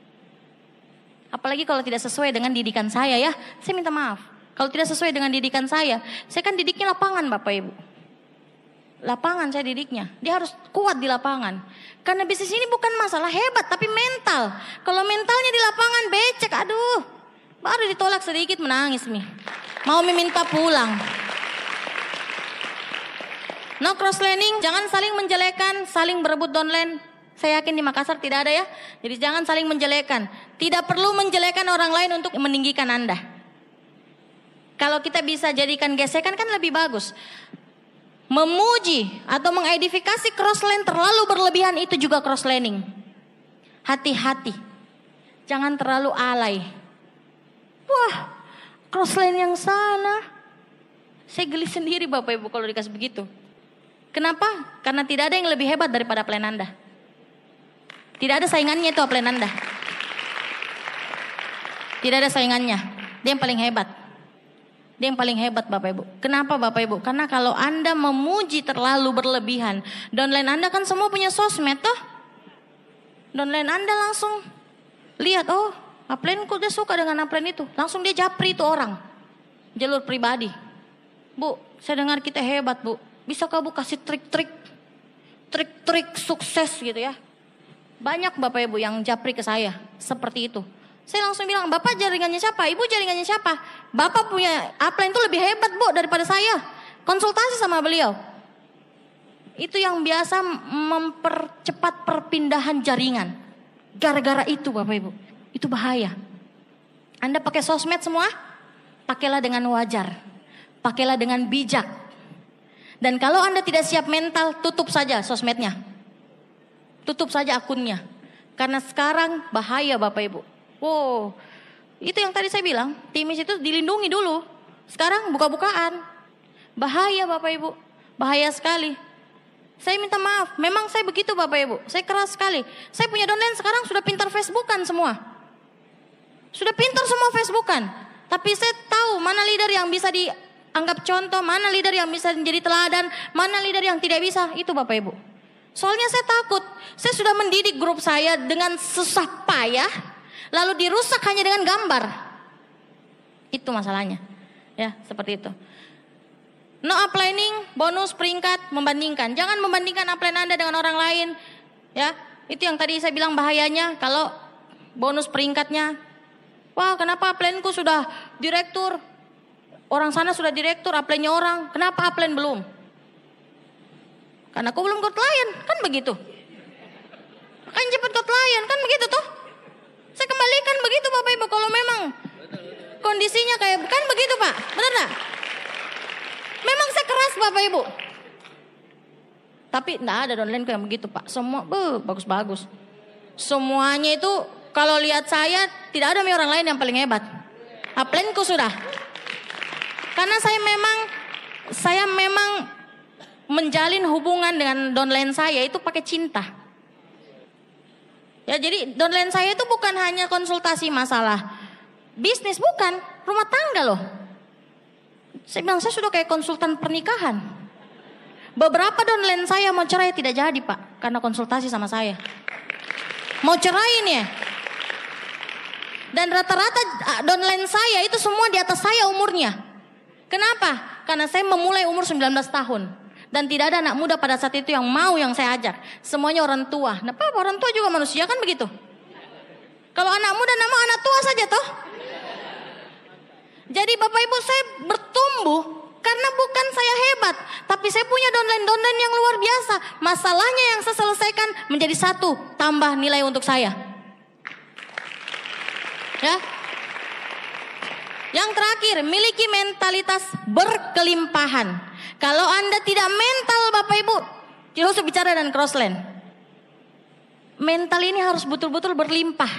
Apalagi kalau tidak sesuai dengan didikan saya ya. Saya minta maaf. Kalau tidak sesuai dengan didikan saya kan didiknya lapangan Bapak Ibu. Lapangan saya didiknya. Dia harus kuat di lapangan. Karena bisnis ini bukan masalah hebat tapi mental. Kalau mentalnya di lapangan becek, aduh. Baru ditolak sedikit menangis nih. Mau meminta pulang. No cross lining, jangan saling menjelekan, saling berebut downline. Saya yakin di Makassar tidak ada ya. Jadi jangan saling menjelekan. Tidak perlu menjelekan orang lain untuk meninggikan Anda. Kalau kita bisa jadikan gesekan kan lebih bagus. Memuji atau mengedifikasi crossline terlalu berlebihan itu juga crosslining. Hati-hati. Jangan terlalu alay. Wah, crossline yang sana. Saya geli sendiri Bapak Ibu kalau dikasih begitu. Kenapa? Karena tidak ada yang lebih hebat daripada plan Anda. Tidak ada saingannya itu plan Anda. Tidak ada saingannya. Dia yang paling hebat. Dia yang paling hebat Bapak Ibu. Kenapa Bapak Ibu? Karena kalau Anda memuji terlalu berlebihan, downline Anda kan semua punya sosmed toh. Downline Anda langsung lihat, oh upline-ku dia suka dengan upline itu. Langsung dia japri itu orang. Jalur pribadi. Bu, saya dengar kita hebat Bu. Bisakah Bu kasih trik-trik sukses gitu ya. Banyak Bapak Ibu yang japri ke saya seperti itu. Saya langsung bilang, Bapak jaringannya siapa? Ibu jaringannya siapa? Bapak punya upline itu lebih hebat Bu daripada saya. Konsultasi sama beliau. Itu yang biasa mempercepat perpindahan jaringan. Gara-gara itu Bapak Ibu. Itu bahaya. Anda pakai sosmed semua? Pakailah dengan wajar. Pakailah dengan bijak. Dan kalau Anda tidak siap mental, tutup saja sosmednya. Tutup saja akunnya. Karena sekarang bahaya Bapak Ibu. Wow, itu yang tadi saya bilang, timis itu dilindungi dulu. Sekarang buka-bukaan. Bahaya Bapak Ibu, bahaya sekali. Saya minta maaf, memang saya begitu Bapak Ibu. Saya keras sekali. Saya punya downline sekarang sudah pintar Facebookan semua. Sudah pintar semua Facebookan. Tapi saya tahu mana leader yang bisa dianggap contoh, mana leader yang bisa menjadi teladan, mana leader yang tidak bisa, itu Bapak Ibu. Soalnya saya takut, saya sudah mendidik grup saya dengan susah payah. Lalu dirusak hanya dengan gambar. Itu masalahnya. Ya, seperti itu. No uplining, bonus peringkat, membandingkan. Jangan membandingkan upline Anda dengan orang lain. Ya, itu yang tadi saya bilang bahayanya. Kalau bonus peringkatnya, wah kenapa upline-ku sudah direktur? Orang sana sudah direktur, upline-nya orang. Kenapa upline belum? Karena aku belum go klien, kan begitu. Kan cepat go klien, kan begitu tuh. Saya kembalikan begitu Bapak Ibu kalau memang kondisinya kayak kan begitu Pak, benar gak? Memang saya keras Bapak Ibu. Tapi enggak ada downline yang begitu Pak. Semua bagus-bagus. Semuanya itu kalau lihat saya tidak ada orang lain yang paling hebat. Upline-ku sudah. Karena saya memang menjalin hubungan dengan downline saya itu pakai cinta. Ya jadi downline saya itu bukan hanya konsultasi masalah bisnis, bukan, rumah tangga loh. Saya bilang saya sudah kayak konsultan pernikahan. Beberapa downline saya mau cerai tidak jadi Pak, karena konsultasi sama saya. Mau cerai nih. Dan rata-rata downline saya itu semua di atas saya umurnya. Kenapa? Karena saya memulai umur 19 tahun. Dan tidak ada anak muda pada saat itu yang mau yang saya ajak. Semuanya orang tua. Nah apa orang tua juga manusia kan begitu. Kalau anak muda nama anak tua saja toh. Jadi Bapak Ibu saya bertumbuh karena bukan saya hebat. Tapi saya punya downline yang luar biasa. Masalahnya yang saya selesaikan menjadi satu tambah nilai untuk saya. Ya. Yang terakhir, miliki mentalitas berkelimpahan. Kalau Anda tidak mental Bapak Ibu, tidak usah bicara dan crossline. Mental ini harus betul-betul berlimpah.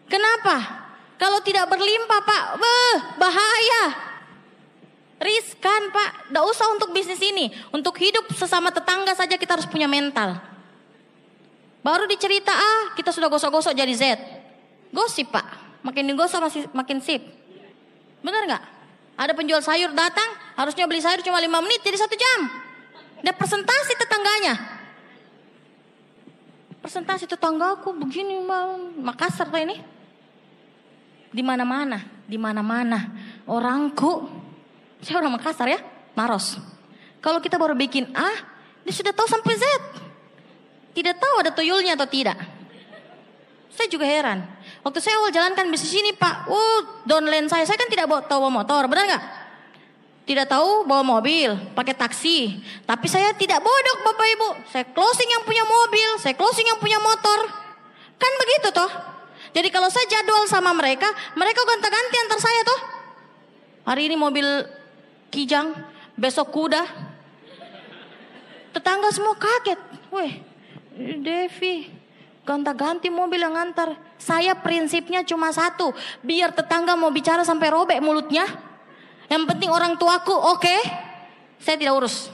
Kenapa? Kalau tidak berlimpah Pak, bahaya. Riskan Pak, tidak usah untuk bisnis ini. Untuk hidup sesama tetangga saja kita harus punya mental. Baru dicerita kita sudah gosok-gosok jadi Z. Gosip Pak, makin digosok makin sip. Benar nggak? Ada penjual sayur datang, harusnya beli sayur cuma 5 menit jadi 1 jam. Dia presentasi tetangganya. Presentasi tetanggaku begini Makassar tuh ini. Di mana-mana, di mana-mana. Orangku, saya orang Makassar ya, Maros. Kalau kita baru bikin A, dia sudah tahu sampai Z. Tidak tahu ada tuyulnya atau tidak. Saya juga heran. Waktu saya awal jalankan bisnis ini Pak, downline saya kan tidak tahu bawa motor, benar nggak? Tidak tahu bawa mobil, pakai taksi. Tapi saya tidak bodoh Bapak Ibu. Saya closing yang punya mobil, saya closing yang punya motor. Kan begitu toh. Jadi kalau saya jadwal sama mereka, mereka gonta-ganti antar saya toh. Hari ini mobil Kijang, besok kuda. Tetangga semua kaget. Weh, Devi, gonta-ganti mobil yang antar. Saya prinsipnya cuma satu, biar tetangga mau bicara sampai robek mulutnya. Yang penting orang tuaku oke, saya tidak urus.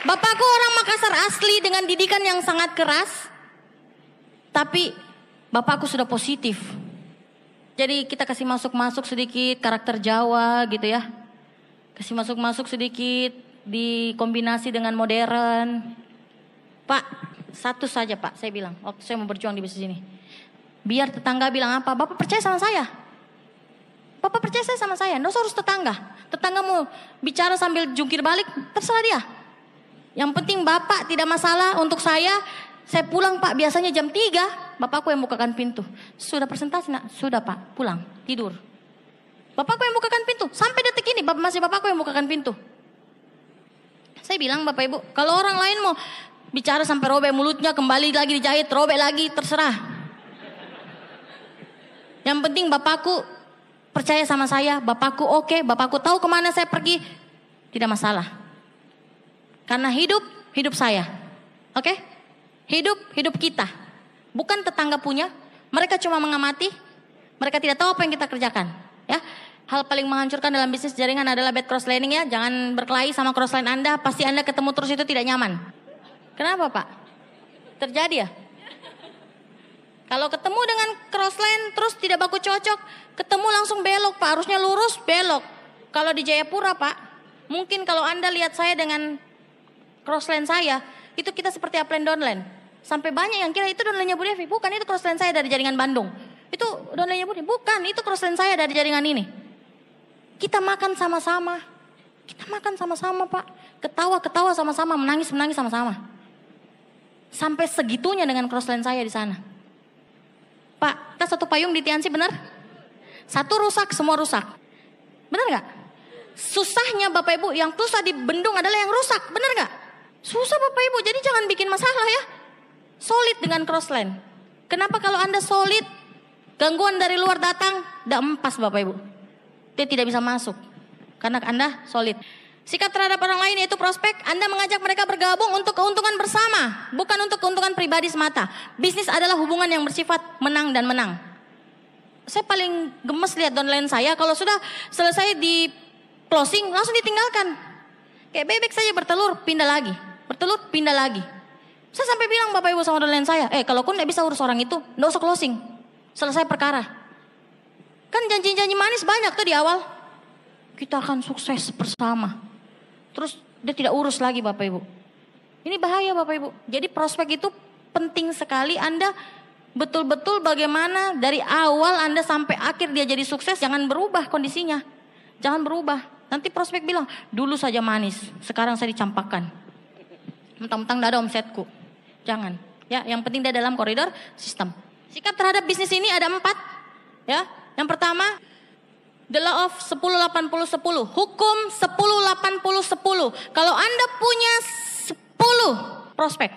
Bapakku orang Makassar asli dengan didikan yang sangat keras. Tapi bapakku sudah positif. Jadi kita kasih masuk-masuk sedikit karakter Jawa gitu ya. Kasih masuk-masuk sedikit dikombinasi dengan modern. Pak, satu saja Pak, saya bilang waktu saya mau berjuang di bisnis ini. Biar tetangga bilang apa, Bapak percaya sama saya. Bapak percaya sama saya, nggak usah urus tetangga. Tetangga mau bicara sambil jungkir balik, terserah dia. Yang penting Bapak tidak masalah untuk saya pulang Pak, biasanya jam 3, Bapakku yang bukakan pintu. Sudah presentasi nak? Sudah Pak, pulang, tidur. Bapakku yang bukakan pintu, sampai detik ini masih Bapakku yang bukakan pintu. Saya bilang Bapak Ibu, kalau orang lain mau bicara sampai robek mulutnya, kembali lagi dijahit, robek lagi, terserah. Yang penting Bapakku percaya sama saya, Bapakku oke, Bapakku tahu kemana saya pergi, tidak masalah. Karena hidup saya, oke? Hidup kita, bukan tetangga punya. Mereka cuma mengamati, mereka tidak tahu apa yang kita kerjakan. Ya, hal paling menghancurkan dalam bisnis jaringan adalah bad cross lining ya. Jangan berkelahi sama cross line Anda, pasti Anda ketemu terus itu tidak nyaman. Kenapa Pak? Terjadi ya? Kalau ketemu dengan cross line terus tidak baku cocok, ketemu langsung belok Pak, harusnya lurus belok. Kalau di Jayapura Pak, mungkin kalau Anda lihat saya dengan cross line saya, itu kita seperti upline downline. Sampai banyak yang kira itu downline-nya Bu Devi. Bukan, itu cross line saya dari jaringan Bandung. Itu downline-nya Bu Devi. Bukan, itu cross line saya dari jaringan ini. Kita makan sama-sama. Kita makan sama-sama Pak. Ketawa-ketawa sama-sama, menangis-menangis sama-sama. Sampai segitunya dengan cross line saya di sana. Pak, kita satu payung di Tiansi benar? Satu rusak, semua rusak. Benar gak? Susahnya Bapak Ibu, yang susah di bendung adalah yang rusak. Benar gak? Susah Bapak Ibu, jadi jangan bikin masalah ya. Solid dengan crossline. Kenapa kalau Anda solid, gangguan dari luar datang, tidak empas Bapak Ibu. Dia tidak bisa masuk. Karena Anda solid. Sikap terhadap orang lain yaitu prospek, Anda mengajak mereka bergabung untuk keuntungan bersama. Bukan untuk keuntungan pribadi semata. Bisnis adalah hubungan yang bersifat menang dan menang. Saya paling gemes lihat downline saya, kalau sudah selesai di closing, langsung ditinggalkan. Kayak bebek saja bertelur, pindah lagi. Bertelur, pindah lagi. Saya sampai bilang Bapak Ibu sama downline saya, kalau kau tidak bisa urus orang itu, tidak usah closing. Selesai perkara. Kan janji-janji manis banyak tuh di awal. Kita akan sukses bersama. Terus dia tidak urus lagi Bapak Ibu. Ini bahaya Bapak Ibu. Jadi prospek itu penting sekali. Anda betul-betul bagaimana dari awal Anda sampai akhir dia jadi sukses. Jangan berubah kondisinya. Jangan berubah. Nanti prospek bilang, dulu saja manis, sekarang saya dicampakkan. Mentang-mentang tidak ada omsetku. Jangan. Ya, yang penting dia dalam koridor sistem. Sikap terhadap bisnis ini ada 4. Ya, yang pertama, the law of 10-80-10. Hukum 10-80-10. Kalau Anda punya 10 prospek,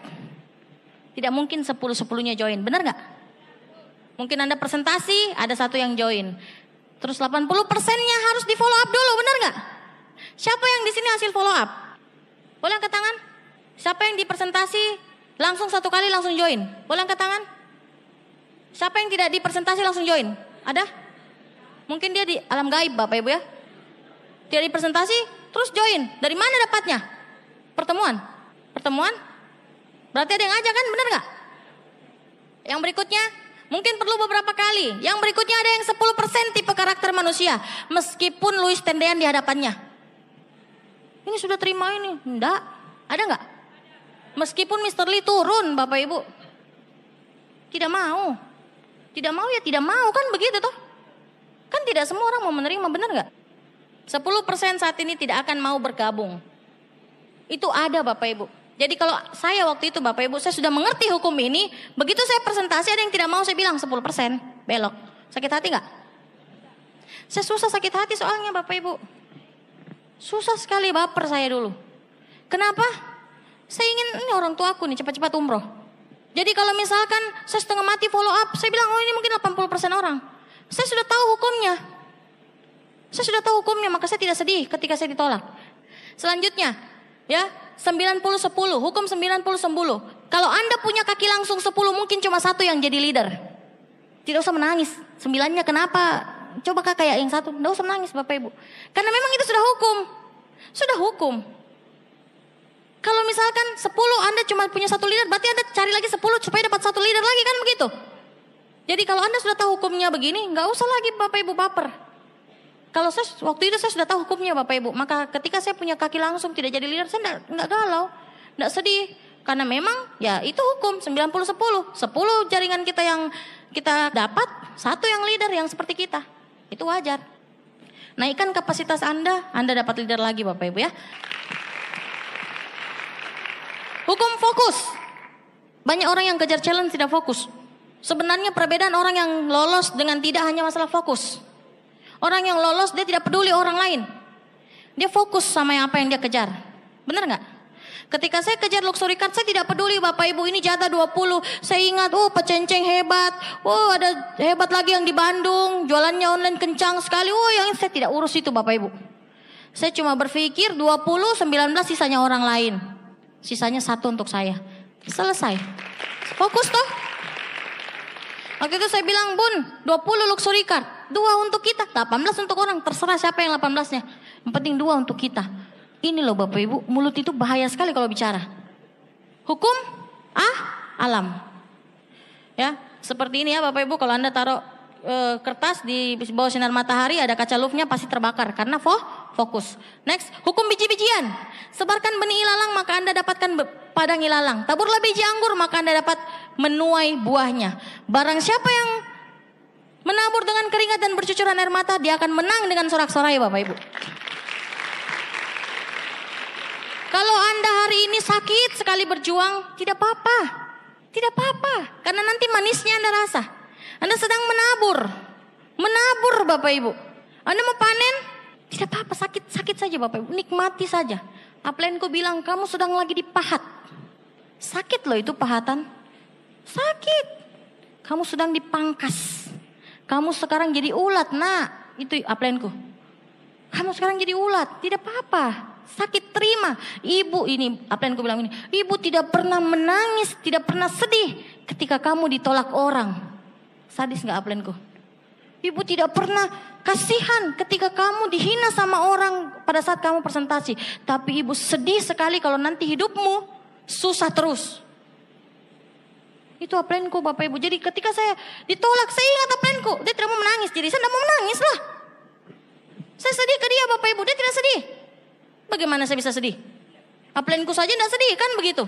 tidak mungkin 10-10-nya join. Benar nggak? Mungkin Anda presentasi, ada satu yang join. Terus 80%-nya harus di follow up dulu, benar nggak? Siapa yang di sini hasil follow up? Boleh angkat tangan? Siapa yang di presentasi langsung satu kali langsung join? Boleh angkat tangan? Siapa yang tidak di presentasi langsung join? Ada? Mungkin dia di alam gaib Bapak Ibu ya. Tidak di presentasi terus join. Dari mana dapatnya? Pertemuan. Pertemuan? Berarti ada yang ngajak kan, benar nggak? Yang berikutnya mungkin perlu beberapa kali. Yang berikutnya ada yang 10% tipe karakter manusia. Meskipun Luis tendean di hadapannya. Ini sudah terima ini. Enggak. Ada enggak? Meskipun Mr. Lee turun Bapak Ibu. Tidak mau. Tidak mau ya tidak mau, kan begitu toh. Kan tidak semua orang mau menerima, benar gak? 10% saat ini tidak akan mau bergabung. Itu ada Bapak Ibu. Jadi kalau saya waktu itu Bapak Ibu, saya sudah mengerti hukum ini. Begitu saya presentasi ada yang tidak mau, saya bilang 10% belok. Sakit hati gak? Saya susah sakit hati soalnya Bapak Ibu. Susah sekali, baper saya dulu. Kenapa? Saya ingin ini orang tuaku nih cepat-cepat umroh. Jadi kalau misalkan saya setengah mati follow up, saya bilang oh ini mungkin 80% orang. Saya sudah tahu hukumnya. Saya sudah tahu hukumnya, maka saya tidak sedih ketika saya ditolak. Selanjutnya, ya 90-10, hukum 90-10. Kalau Anda punya kaki langsung 10, mungkin cuma satu yang jadi leader. Tidak usah menangis. 9-nya kenapa? Coba kayak yang satu. Tidak usah menangis Bapak Ibu. Karena memang itu sudah hukum. Sudah hukum. Kalau misalkan 10 Anda cuma punya satu leader, berarti Anda cari lagi 10 supaya dapat satu leader lagi, kan begitu? Jadi kalau Anda sudah tahu hukumnya begini, nggak usah lagi Bapak Ibu baper. Kalau saya waktu itu saya sudah tahu hukumnya Bapak Ibu, maka ketika saya punya kaki langsung tidak jadi leader, saya nggak galau, nggak sedih, karena memang ya itu hukum 90-10, 10 jaringan kita yang kita dapat, satu yang leader yang seperti kita, itu wajar. Naikkan kapasitas Anda dapat leader lagi Bapak Ibu ya. Hukum fokus, banyak orang yang kejar challenge tidak fokus. Sebenarnya perbedaan orang yang lolos dengan tidak hanya masalah fokus. Orang yang lolos dia tidak peduli orang lain. Dia fokus sama apa yang dia kejar. Benar nggak? Ketika saya kejar luxury card, saya tidak peduli Bapak Ibu ini jatah 20. Saya ingat, oh Pecenceng hebat. Oh ada hebat lagi yang di Bandung. Jualannya online kencang sekali. Oh yang saya tidak urus itu Bapak Ibu. Saya cuma berpikir 20, 19 sisanya orang lain. Sisanya satu untuk saya. Selesai. Fokus toh. Waktu itu saya bilang, Bun, 20 luxury card, 2 untuk kita, 18 untuk orang, terserah siapa yang 18-nya. Yang penting 2 untuk kita. Ini loh Bapak Ibu, mulut itu bahaya sekali kalau bicara. Hukum, alam. Ya, seperti ini ya Bapak Ibu, kalau Anda taruh kertas di bawah sinar matahari, ada kaca louvnya pasti terbakar karena fokus. Next, hukum biji-bijian. Sebarkan benih ilalang maka Anda dapatkan padang ilalang. Taburlah biji anggur maka Anda dapat menuai buahnya. Barang siapa yang menabur dengan keringat dan bercucuran air mata, dia akan menang dengan sorak-sorai Bapak Ibu. Kalau Anda hari ini sakit sekali berjuang, tidak apa-apa. Tidak apa-apa, karena nanti manisnya Anda rasa. Anda sedang menabur Bapak Ibu. Anda mau panen, tidak apa-apa, sakit saja Bapak Ibu, nikmati saja. Upline ku bilang kamu sedang lagi dipahat. Sakit loh itu pahatan. Sakit. Kamu sedang dipangkas. Kamu sekarang jadi ulat, nak. Itu upline ku. Kamu sekarang jadi ulat, tidak apa-apa. Sakit terima. Ibu ini, upline ku bilang ini, ibu tidak pernah menangis, tidak pernah sedih ketika kamu ditolak orang. Sadis gak upline ku? Ibu tidak pernah kasihan ketika kamu dihina sama orang pada saat kamu presentasi. Tapi ibu sedih sekali kalau nanti hidupmu susah terus. Itu upline ku Bapak Ibu. Jadi ketika saya ditolak, saya ingat upline ku. Dia tidak mau menangis. Jadi saya tidak mau menangis lah. Saya sedih ke dia Bapak Ibu. Dia tidak sedih. Bagaimana saya bisa sedih? Upline ku saja tidak sedih kan begitu.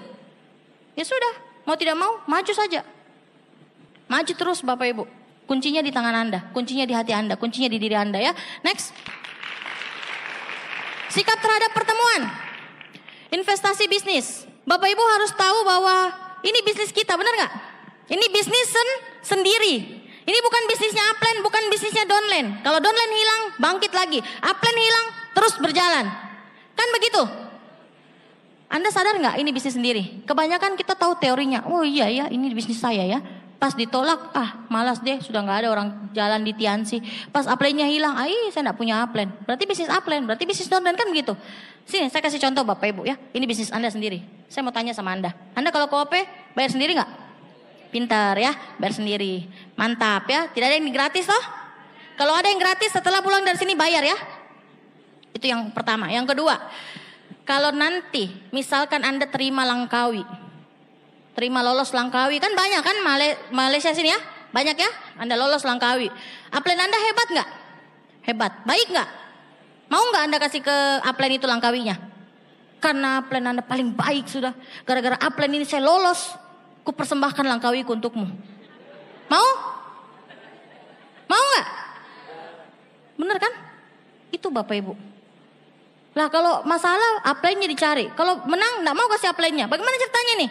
Ya sudah. Mau tidak mau, maju saja. Maju terus Bapak Ibu. Kuncinya di tangan Anda, kuncinya di hati Anda, kuncinya di diri Anda ya. Next. Sikap terhadap pertemuan. Investasi bisnis. Bapak Ibu harus tahu bahwa ini bisnis kita, benar nggak? Ini bisnis sendiri. Ini bukan bisnisnya upline, bukan bisnisnya downline. Kalau downline hilang, bangkit lagi. Upline hilang, terus berjalan. Kan begitu? Anda sadar nggak ini bisnis sendiri? Kebanyakan kita tahu teorinya. Oh iya ya, ini bisnis saya ya. Pas ditolak, malas deh, sudah nggak ada orang jalan di Tiansi. Pas upline-nya hilang, saya nggak punya upline. Berarti bisnis upline, berarti bisnis downline kan begitu. Sini, saya kasih contoh Bapak Ibu ya. Ini bisnis Anda sendiri. Saya mau tanya sama Anda. Anda kalau ke OP, bayar sendiri nggak? Pintar ya, bayar sendiri. Mantap ya, tidak ada yang gratis toh? Kalau ada yang gratis setelah pulang dari sini bayar ya. Itu yang pertama. Yang kedua, kalau nanti misalkan Anda terima Langkawi, terima lolos Langkawi, kan banyak kan Malaysia sini ya, banyak ya, Anda lolos Langkawi. Upline Anda hebat nggak? Hebat, baik nggak? Mau nggak Anda kasih ke upline itu Langkawinya? Karena upline Anda paling baik sudah. Gara-gara upline ini saya lolos, ku persembahkan Langkawiku untukmu. Mau? Mau nggak? Bener kan? Itu Bapak Ibu. Lah kalau masalah upline-nya dicari. Kalau menang nggak mau kasih upline-nya. Bagaimana ceritanya nih?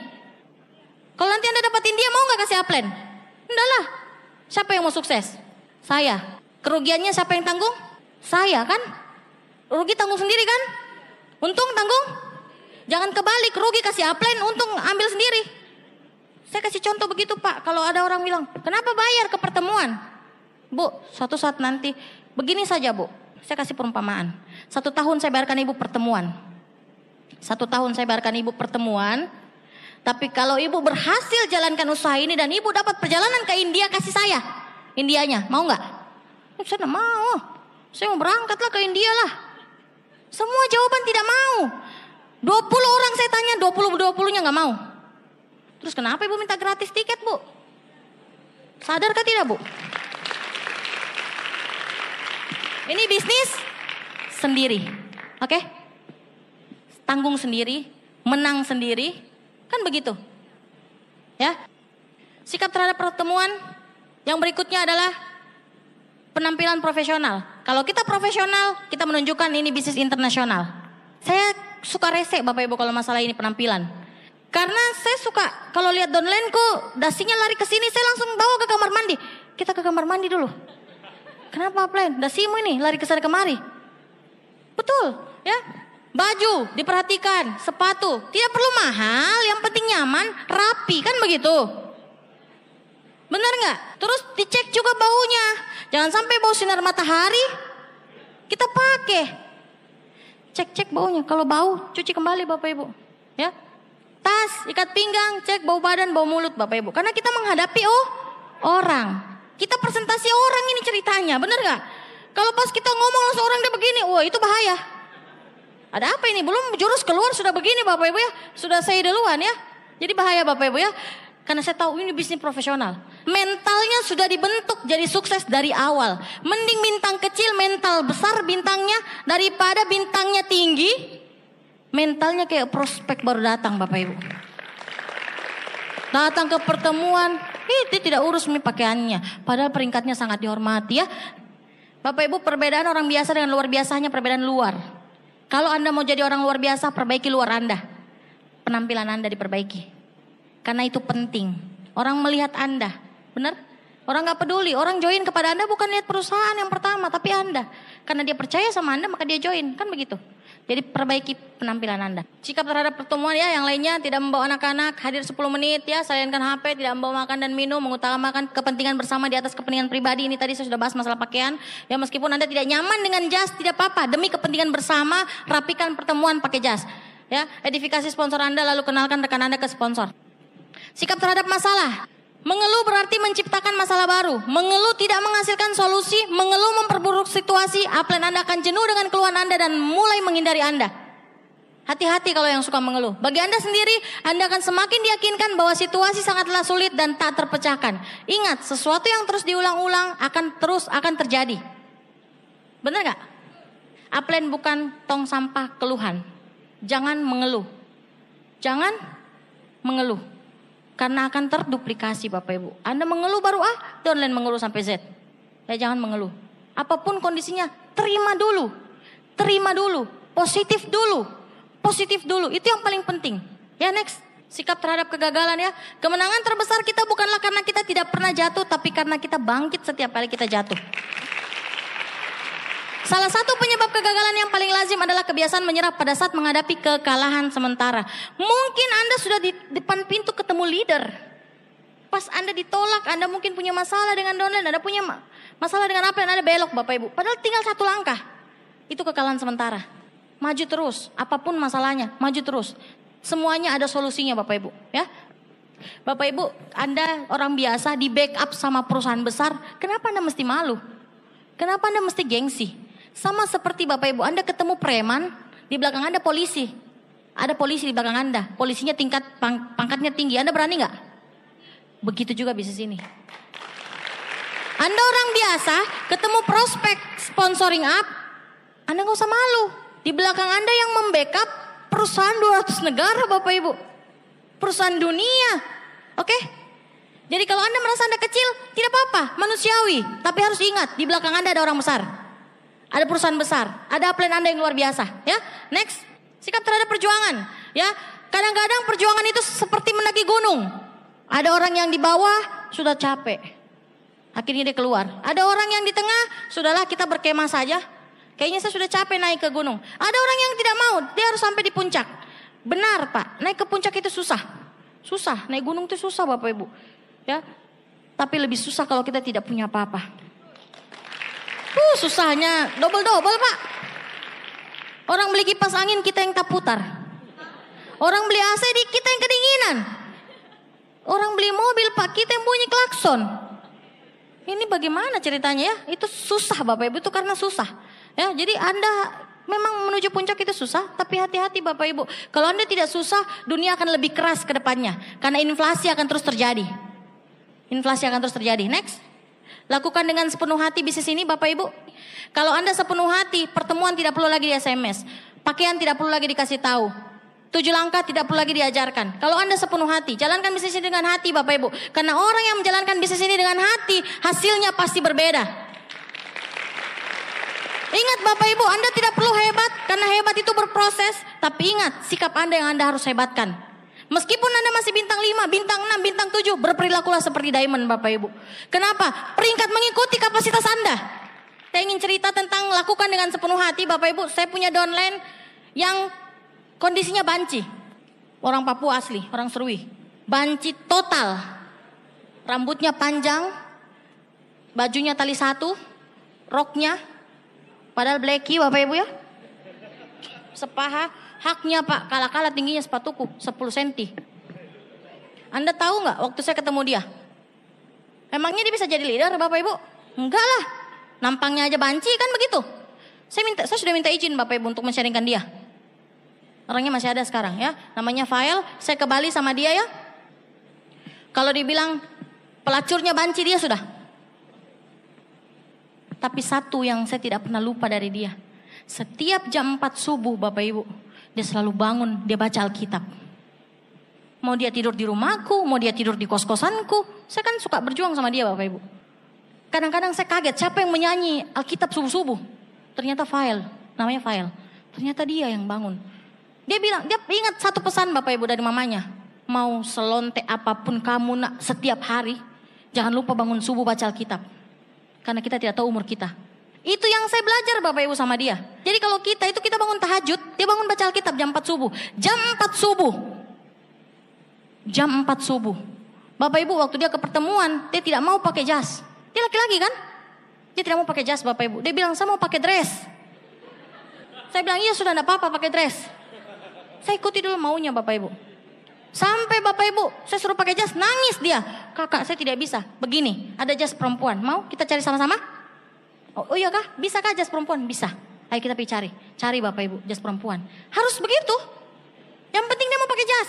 Kalau nanti Anda dapatin dia mau nggak kasih upline? Enggak lah. Siapa yang mau sukses? Saya. Kerugiannya siapa yang tanggung? Saya kan? Rugi tanggung sendiri kan? Untung tanggung? Jangan kebalik, rugi kasih upline, untung ambil sendiri. Saya kasih contoh begitu Pak. Kalau ada orang bilang, kenapa bayar ke pertemuan? Bu, suatu saat nanti, begini saja Bu. Saya kasih perumpamaan. 1 tahun saya bayarkan Ibu pertemuan. 1 tahun saya bayarkan Ibu pertemuan. Tapi kalau Ibu berhasil jalankan usaha ini dan Ibu dapat perjalanan ke India, kasih saya Indianya, mau nggak? Saya nggak mau. Saya mau berangkatlah ke India lah. Semua jawaban tidak mau. 20 orang saya tanya, 20-20-nya nggak mau. Terus kenapa Ibu minta gratis tiket Bu? Sadarkah tidak Bu? Ini bisnis sendiri, oke? Tanggung sendiri, menang sendiri, kan begitu? Ya. Sikap terhadap pertemuan yang berikutnya adalah penampilan profesional. Kalau kita profesional, kita menunjukkan ini bisnis internasional. Saya suka rese Bapak Ibu kalau masalah ini penampilan. Karena saya suka kalau lihat downline-ku, dasinya lari ke sini, saya langsung bawa ke kamar mandi. Kita ke kamar mandi dulu. Kenapa upline? Dasimu ini lari ke sana kemari. Betul, ya. Baju diperhatikan, sepatu tidak perlu mahal, yang penting nyaman, rapi, kan begitu. Benar nggak? Terus dicek juga baunya. Jangan sampai bau sinar matahari kita pakai. Cek baunya. Kalau bau, cuci kembali Bapak Ibu. Ya. Tas, ikat pinggang, cek bau badan, bau mulut Bapak Ibu. Karena kita menghadapi orang. Kita presentasi orang ini ceritanya, benar nggak? Kalau pas kita ngomong langsung orang dia begini, wah itu bahaya. Ada apa ini? Belum jurus keluar sudah begini Bapak Ibu ya. Sudah saya duluan ya. Jadi bahaya Bapak Ibu ya. Karena saya tahu ini bisnis profesional. Mentalnya sudah dibentuk jadi sukses dari awal. Mending bintang kecil mental besar bintangnya daripada bintangnya tinggi. Mentalnya kayak prospek baru datang Bapak Ibu. Datang ke pertemuan, itu tidak urus pakaiannya. Padahal peringkatnya sangat dihormati ya. Bapak Ibu, perbedaan orang biasa dengan luar biasanya perbedaan luar. Kalau Anda mau jadi orang luar biasa, perbaiki luar Anda. Penampilan Anda diperbaiki. Karena itu penting. Orang melihat Anda, benar? Orang gak peduli, orang join kepada Anda bukan lihat perusahaan yang pertama, tapi Anda. Karena dia percaya sama Anda, maka dia join, kan begitu. Jadi perbaiki penampilan Anda. Sikap terhadap pertemuan ya, yang lainnya tidak membawa anak-anak, hadir 10 menit ya, sayangkan HP, tidak membawa makan dan minum, mengutamakan kepentingan bersama di atas kepentingan pribadi. Ini tadi saya sudah bahas masalah pakaian. Ya meskipun Anda tidak nyaman dengan jas, tidak apa-apa. Demi kepentingan bersama, rapikan pertemuan pakai jas. Ya, edifikasi sponsor Anda lalu kenalkan rekan Anda ke sponsor. Sikap terhadap masalah. Mengeluh berarti menciptakan masalah baru. Mengeluh tidak menghasilkan solusi. Mengeluh memperburuk situasi. Upline Anda akan jenuh dengan keluhan Anda dan mulai menghindari Anda. Hati-hati kalau yang suka mengeluh. Bagi Anda sendiri, Anda akan semakin diyakinkan bahwa situasi sangatlah sulit dan tak terpecahkan. Ingat, sesuatu yang terus diulang-ulang akan terjadi. Benar gak? Upline bukan tong sampah keluhan. Jangan mengeluh. Jangan mengeluh. Karena akan terduplikasi Bapak Ibu. Anda mengeluh baru A, downline mengeluh sampai Z. Ya jangan mengeluh. Apapun kondisinya, terima dulu. Terima dulu. Positif dulu. Positif dulu. Itu yang paling penting. Ya next. Sikap terhadap kegagalan ya. Kemenangan terbesar kita bukanlah karena kita tidak pernah jatuh, tapi karena kita bangkit setiap kali kita jatuh. Salah satu penyebab kegagalan yang paling lazim adalah kebiasaan menyerah pada saat menghadapi kekalahan sementara. Mungkin Anda sudah di depan pintu ketemu leader. Pas Anda ditolak, Anda mungkin punya masalah dengan downline, Anda punya masalah dengan apa yang Anda belok Bapak Ibu. Padahal tinggal 1 langkah. Itu kekalahan sementara. Maju terus, apapun masalahnya, maju terus. Semuanya ada solusinya Bapak Ibu. Ya. Bapak Ibu, Anda orang biasa di backup sama perusahaan besar, kenapa Anda mesti malu? Kenapa Anda mesti gengsi? Sama seperti Bapak Ibu, Anda ketemu preman, di belakang Anda polisi. Ada polisi di belakang Anda, polisinya pangkatnya tinggi, Anda berani nggak? Begitu juga bisnis ini. Anda orang biasa, ketemu prospek sponsoring up, Anda nggak usah malu. Di belakang Anda yang membackup perusahaan 200 negara Bapak Ibu. Perusahaan dunia, oke? Jadi kalau Anda merasa Anda kecil, tidak apa-apa, manusiawi. Tapi harus ingat, di belakang Anda ada orang besar. Ada perusahaan besar, ada upline Anda yang luar biasa. Ya, next, sikap terhadap perjuangan. Ya, kadang-kadang perjuangan itu seperti mendaki gunung. Ada orang yang di bawah sudah capek, akhirnya dia keluar. Ada orang yang di tengah, sudahlah kita berkemah saja. Kayaknya saya sudah capek naik ke gunung. Ada orang yang tidak mau, dia harus sampai di puncak. Benar Pak, naik ke puncak itu susah. Susah, naik gunung itu susah Bapak Ibu. Ya, tapi lebih susah kalau kita tidak punya apa-apa. Susahnya double-double Pak. Orang beli kipas angin, kita yang tak putar. Orang beli AC, kita yang kedinginan. Orang beli mobil Pak, kita yang bunyi klakson. Ini bagaimana ceritanya ya? Itu susah Bapak Ibu, itu karena susah. Ya, jadi Anda memang menuju puncak itu susah, tapi hati-hati Bapak Ibu. Kalau Anda tidak susah, dunia akan lebih keras ke depannya. Karena inflasi akan terus terjadi. Inflasi akan terus terjadi. Next. Lakukan dengan sepenuh hati bisnis ini Bapak Ibu. Kalau Anda sepenuh hati, pertemuan tidak perlu lagi di SMS. Pakaian tidak perlu lagi dikasih tahu. 7 langkah tidak perlu lagi diajarkan. Kalau Anda sepenuh hati, jalankan bisnis ini dengan hati Bapak Ibu. Karena orang yang menjalankan bisnis ini dengan hati, hasilnya pasti berbeda. Ingat Bapak Ibu, Anda tidak perlu hebat, karena hebat itu berproses. Tapi ingat, sikap Anda yang Anda harus hebatkan. Meskipun Anda masih bintang 5, bintang 6, bintang 7, berperilakulah seperti diamond Bapak Ibu. Kenapa? Peringkat mengikuti kapasitas Anda. Saya ingin cerita tentang lakukan dengan sepenuh hati Bapak Ibu. Saya punya downline yang kondisinya banci. Orang Papua asli, orang Serui. Banci total. Rambutnya panjang, bajunya tali satu, roknya, padahal blacky Bapak Ibu ya. Sepaha. Haknya Pak, kala-kala tingginya sepatuku 10 cm. Anda tahu nggak waktu saya ketemu dia? Emangnya dia bisa jadi leader Bapak Ibu? Enggak lah. Nampangnya aja banci kan begitu. Saya sudah minta izin Bapak Ibu untuk men-sharingkan dia. Orangnya masih ada sekarang ya. Namanya Fael, saya ke Bali sama dia ya. Kalau dibilang pelacurnya banci dia sudah. Tapi satu yang saya tidak pernah lupa dari dia. Setiap jam 4 subuh Bapak Ibu, dia selalu bangun, dia baca Alkitab. Mau dia tidur di rumahku, mau dia tidur di kos-kosanku. Saya kan suka berjuang sama dia Bapak Ibu. Kadang-kadang saya kaget, siapa yang menyanyi Alkitab subuh-subuh? Ternyata Fael, namanya Fael. Ternyata dia yang bangun. Dia bilang, dia ingat satu pesan Bapak Ibu dari mamanya. Mau selontek apapun kamu nak setiap hari, jangan lupa bangun subuh baca Alkitab. Karena kita tidak tahu umur kita. Itu yang saya belajar Bapak Ibu sama dia. Jadi kalau kita bangun tahajud, dia bangun baca Alkitab jam 4 subuh. Jam 4 subuh. Jam 4 subuh. Bapak Ibu waktu dia ke pertemuan, dia tidak mau pakai jas. Dia laki-laki kan? Dia tidak mau pakai jas Bapak Ibu. Dia bilang, saya mau pakai dress. Saya bilang, iya sudah enggak apa-apa pakai dress. Saya ikuti dulu maunya Bapak Ibu. Sampai Bapak Ibu, saya suruh pakai jas, nangis dia. Kakak saya tidak bisa. Begini, ada jas perempuan. Mau kita cari sama-sama? Oh iya kah? Bisa kah jas perempuan? Bisa. Ayo kita pergi cari. Cari Bapak Ibu jas perempuan. Harus begitu. Yang penting dia mau pakai jas.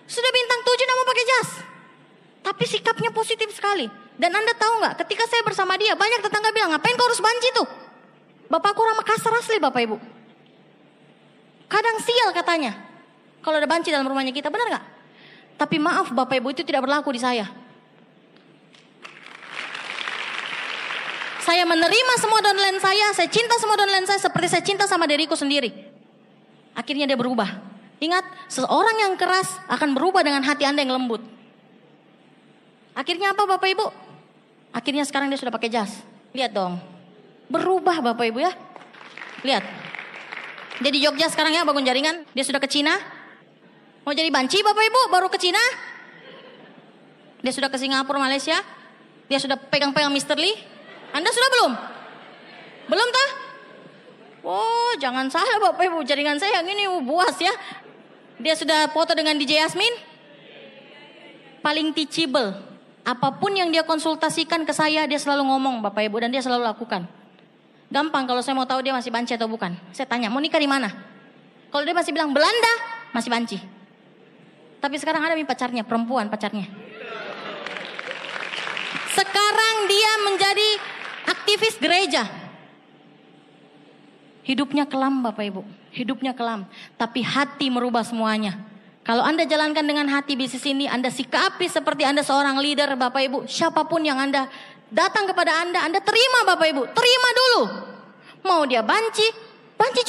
Sudah bintang 7 dia mau pakai jas. Tapi sikapnya positif sekali. Dan Anda tahu nggak? Ketika saya bersama dia, banyak tetangga bilang, ngapain kau harus banci tuh? Bapakku orang Makassar asli Bapak Ibu. Kadang sial katanya. Kalau ada banci dalam rumahnya kita, benar nggak? Tapi maaf Bapak Ibu, itu tidak berlaku di saya. Saya menerima semua downline saya cinta semua downline saya seperti saya cinta sama diriku sendiri. Akhirnya dia berubah. Ingat, seseorang yang keras akan berubah dengan hati Anda yang lembut. Akhirnya apa Bapak Ibu? Akhirnya sekarang dia sudah pakai jas. Lihat dong. Berubah Bapak Ibu ya. Lihat. Dia di Jogja sekarang ya, bangun jaringan. Dia sudah ke Cina. Mau jadi banci Bapak Ibu, baru ke Cina. Dia sudah ke Singapura, Malaysia. Dia sudah pegang-pegang Mr. Lee. Anda sudah belum? Belum tah? Oh jangan salah Bapak Ibu, jaringan saya yang ini buas ya. Dia sudah foto dengan DJ Yasmin. Paling teachable. Apapun yang dia konsultasikan ke saya, dia selalu ngomong Bapak Ibu, dan dia selalu lakukan. Gampang kalau saya mau tahu dia masih banci atau bukan. Saya tanya, mau nikah di mana? Kalau dia masih bilang Belanda, masih banci. Tapi sekarang ada pacarnya, perempuan pacarnya. Sekarang dia menjadi aktivis gereja. Hidupnya kelam Bapak Ibu. Hidupnya kelam. Tapi hati merubah semuanya. Kalau Anda jalankan dengan hati bisnis ini, Anda sikapi seperti Anda seorang leader Bapak Ibu. Siapapun yang Anda datang kepada Anda terima Bapak Ibu. Terima dulu. Mau dia banci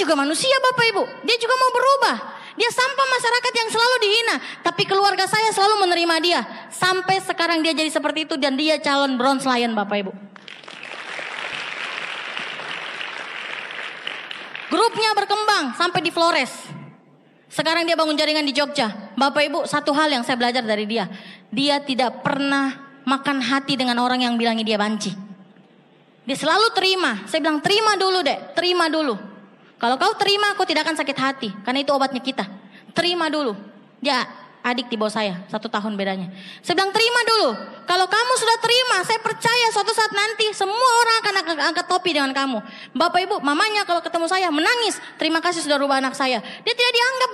juga manusia Bapak Ibu. Dia juga mau berubah. Dia sampah masyarakat yang selalu dihina. Tapi keluarga saya selalu menerima dia. Sampai sekarang dia jadi seperti itu dan dia calon Bronze Lion Bapak Ibu. Grupnya berkembang sampai di Flores. Sekarang dia bangun jaringan di Jogja. Bapak Ibu, satu hal yang saya belajar dari dia. Dia tidak pernah makan hati dengan orang yang bilangnya dia banci. Dia selalu terima. Saya bilang terima dulu dek, terima dulu. Kalau kau terima, kau tidak akan sakit hati. Karena itu obatnya kita. Terima dulu. Dia adik di bawah saya, 1 tahun bedanya. Saya bilang terima dulu. Kalau kamu sudah terima, saya percaya suatu saat nanti semua orang akan angkat topi dengan kamu. Bapak Ibu, mamanya kalau ketemu saya menangis. Terima kasih sudah rubah anak saya. Dia tidak dianggap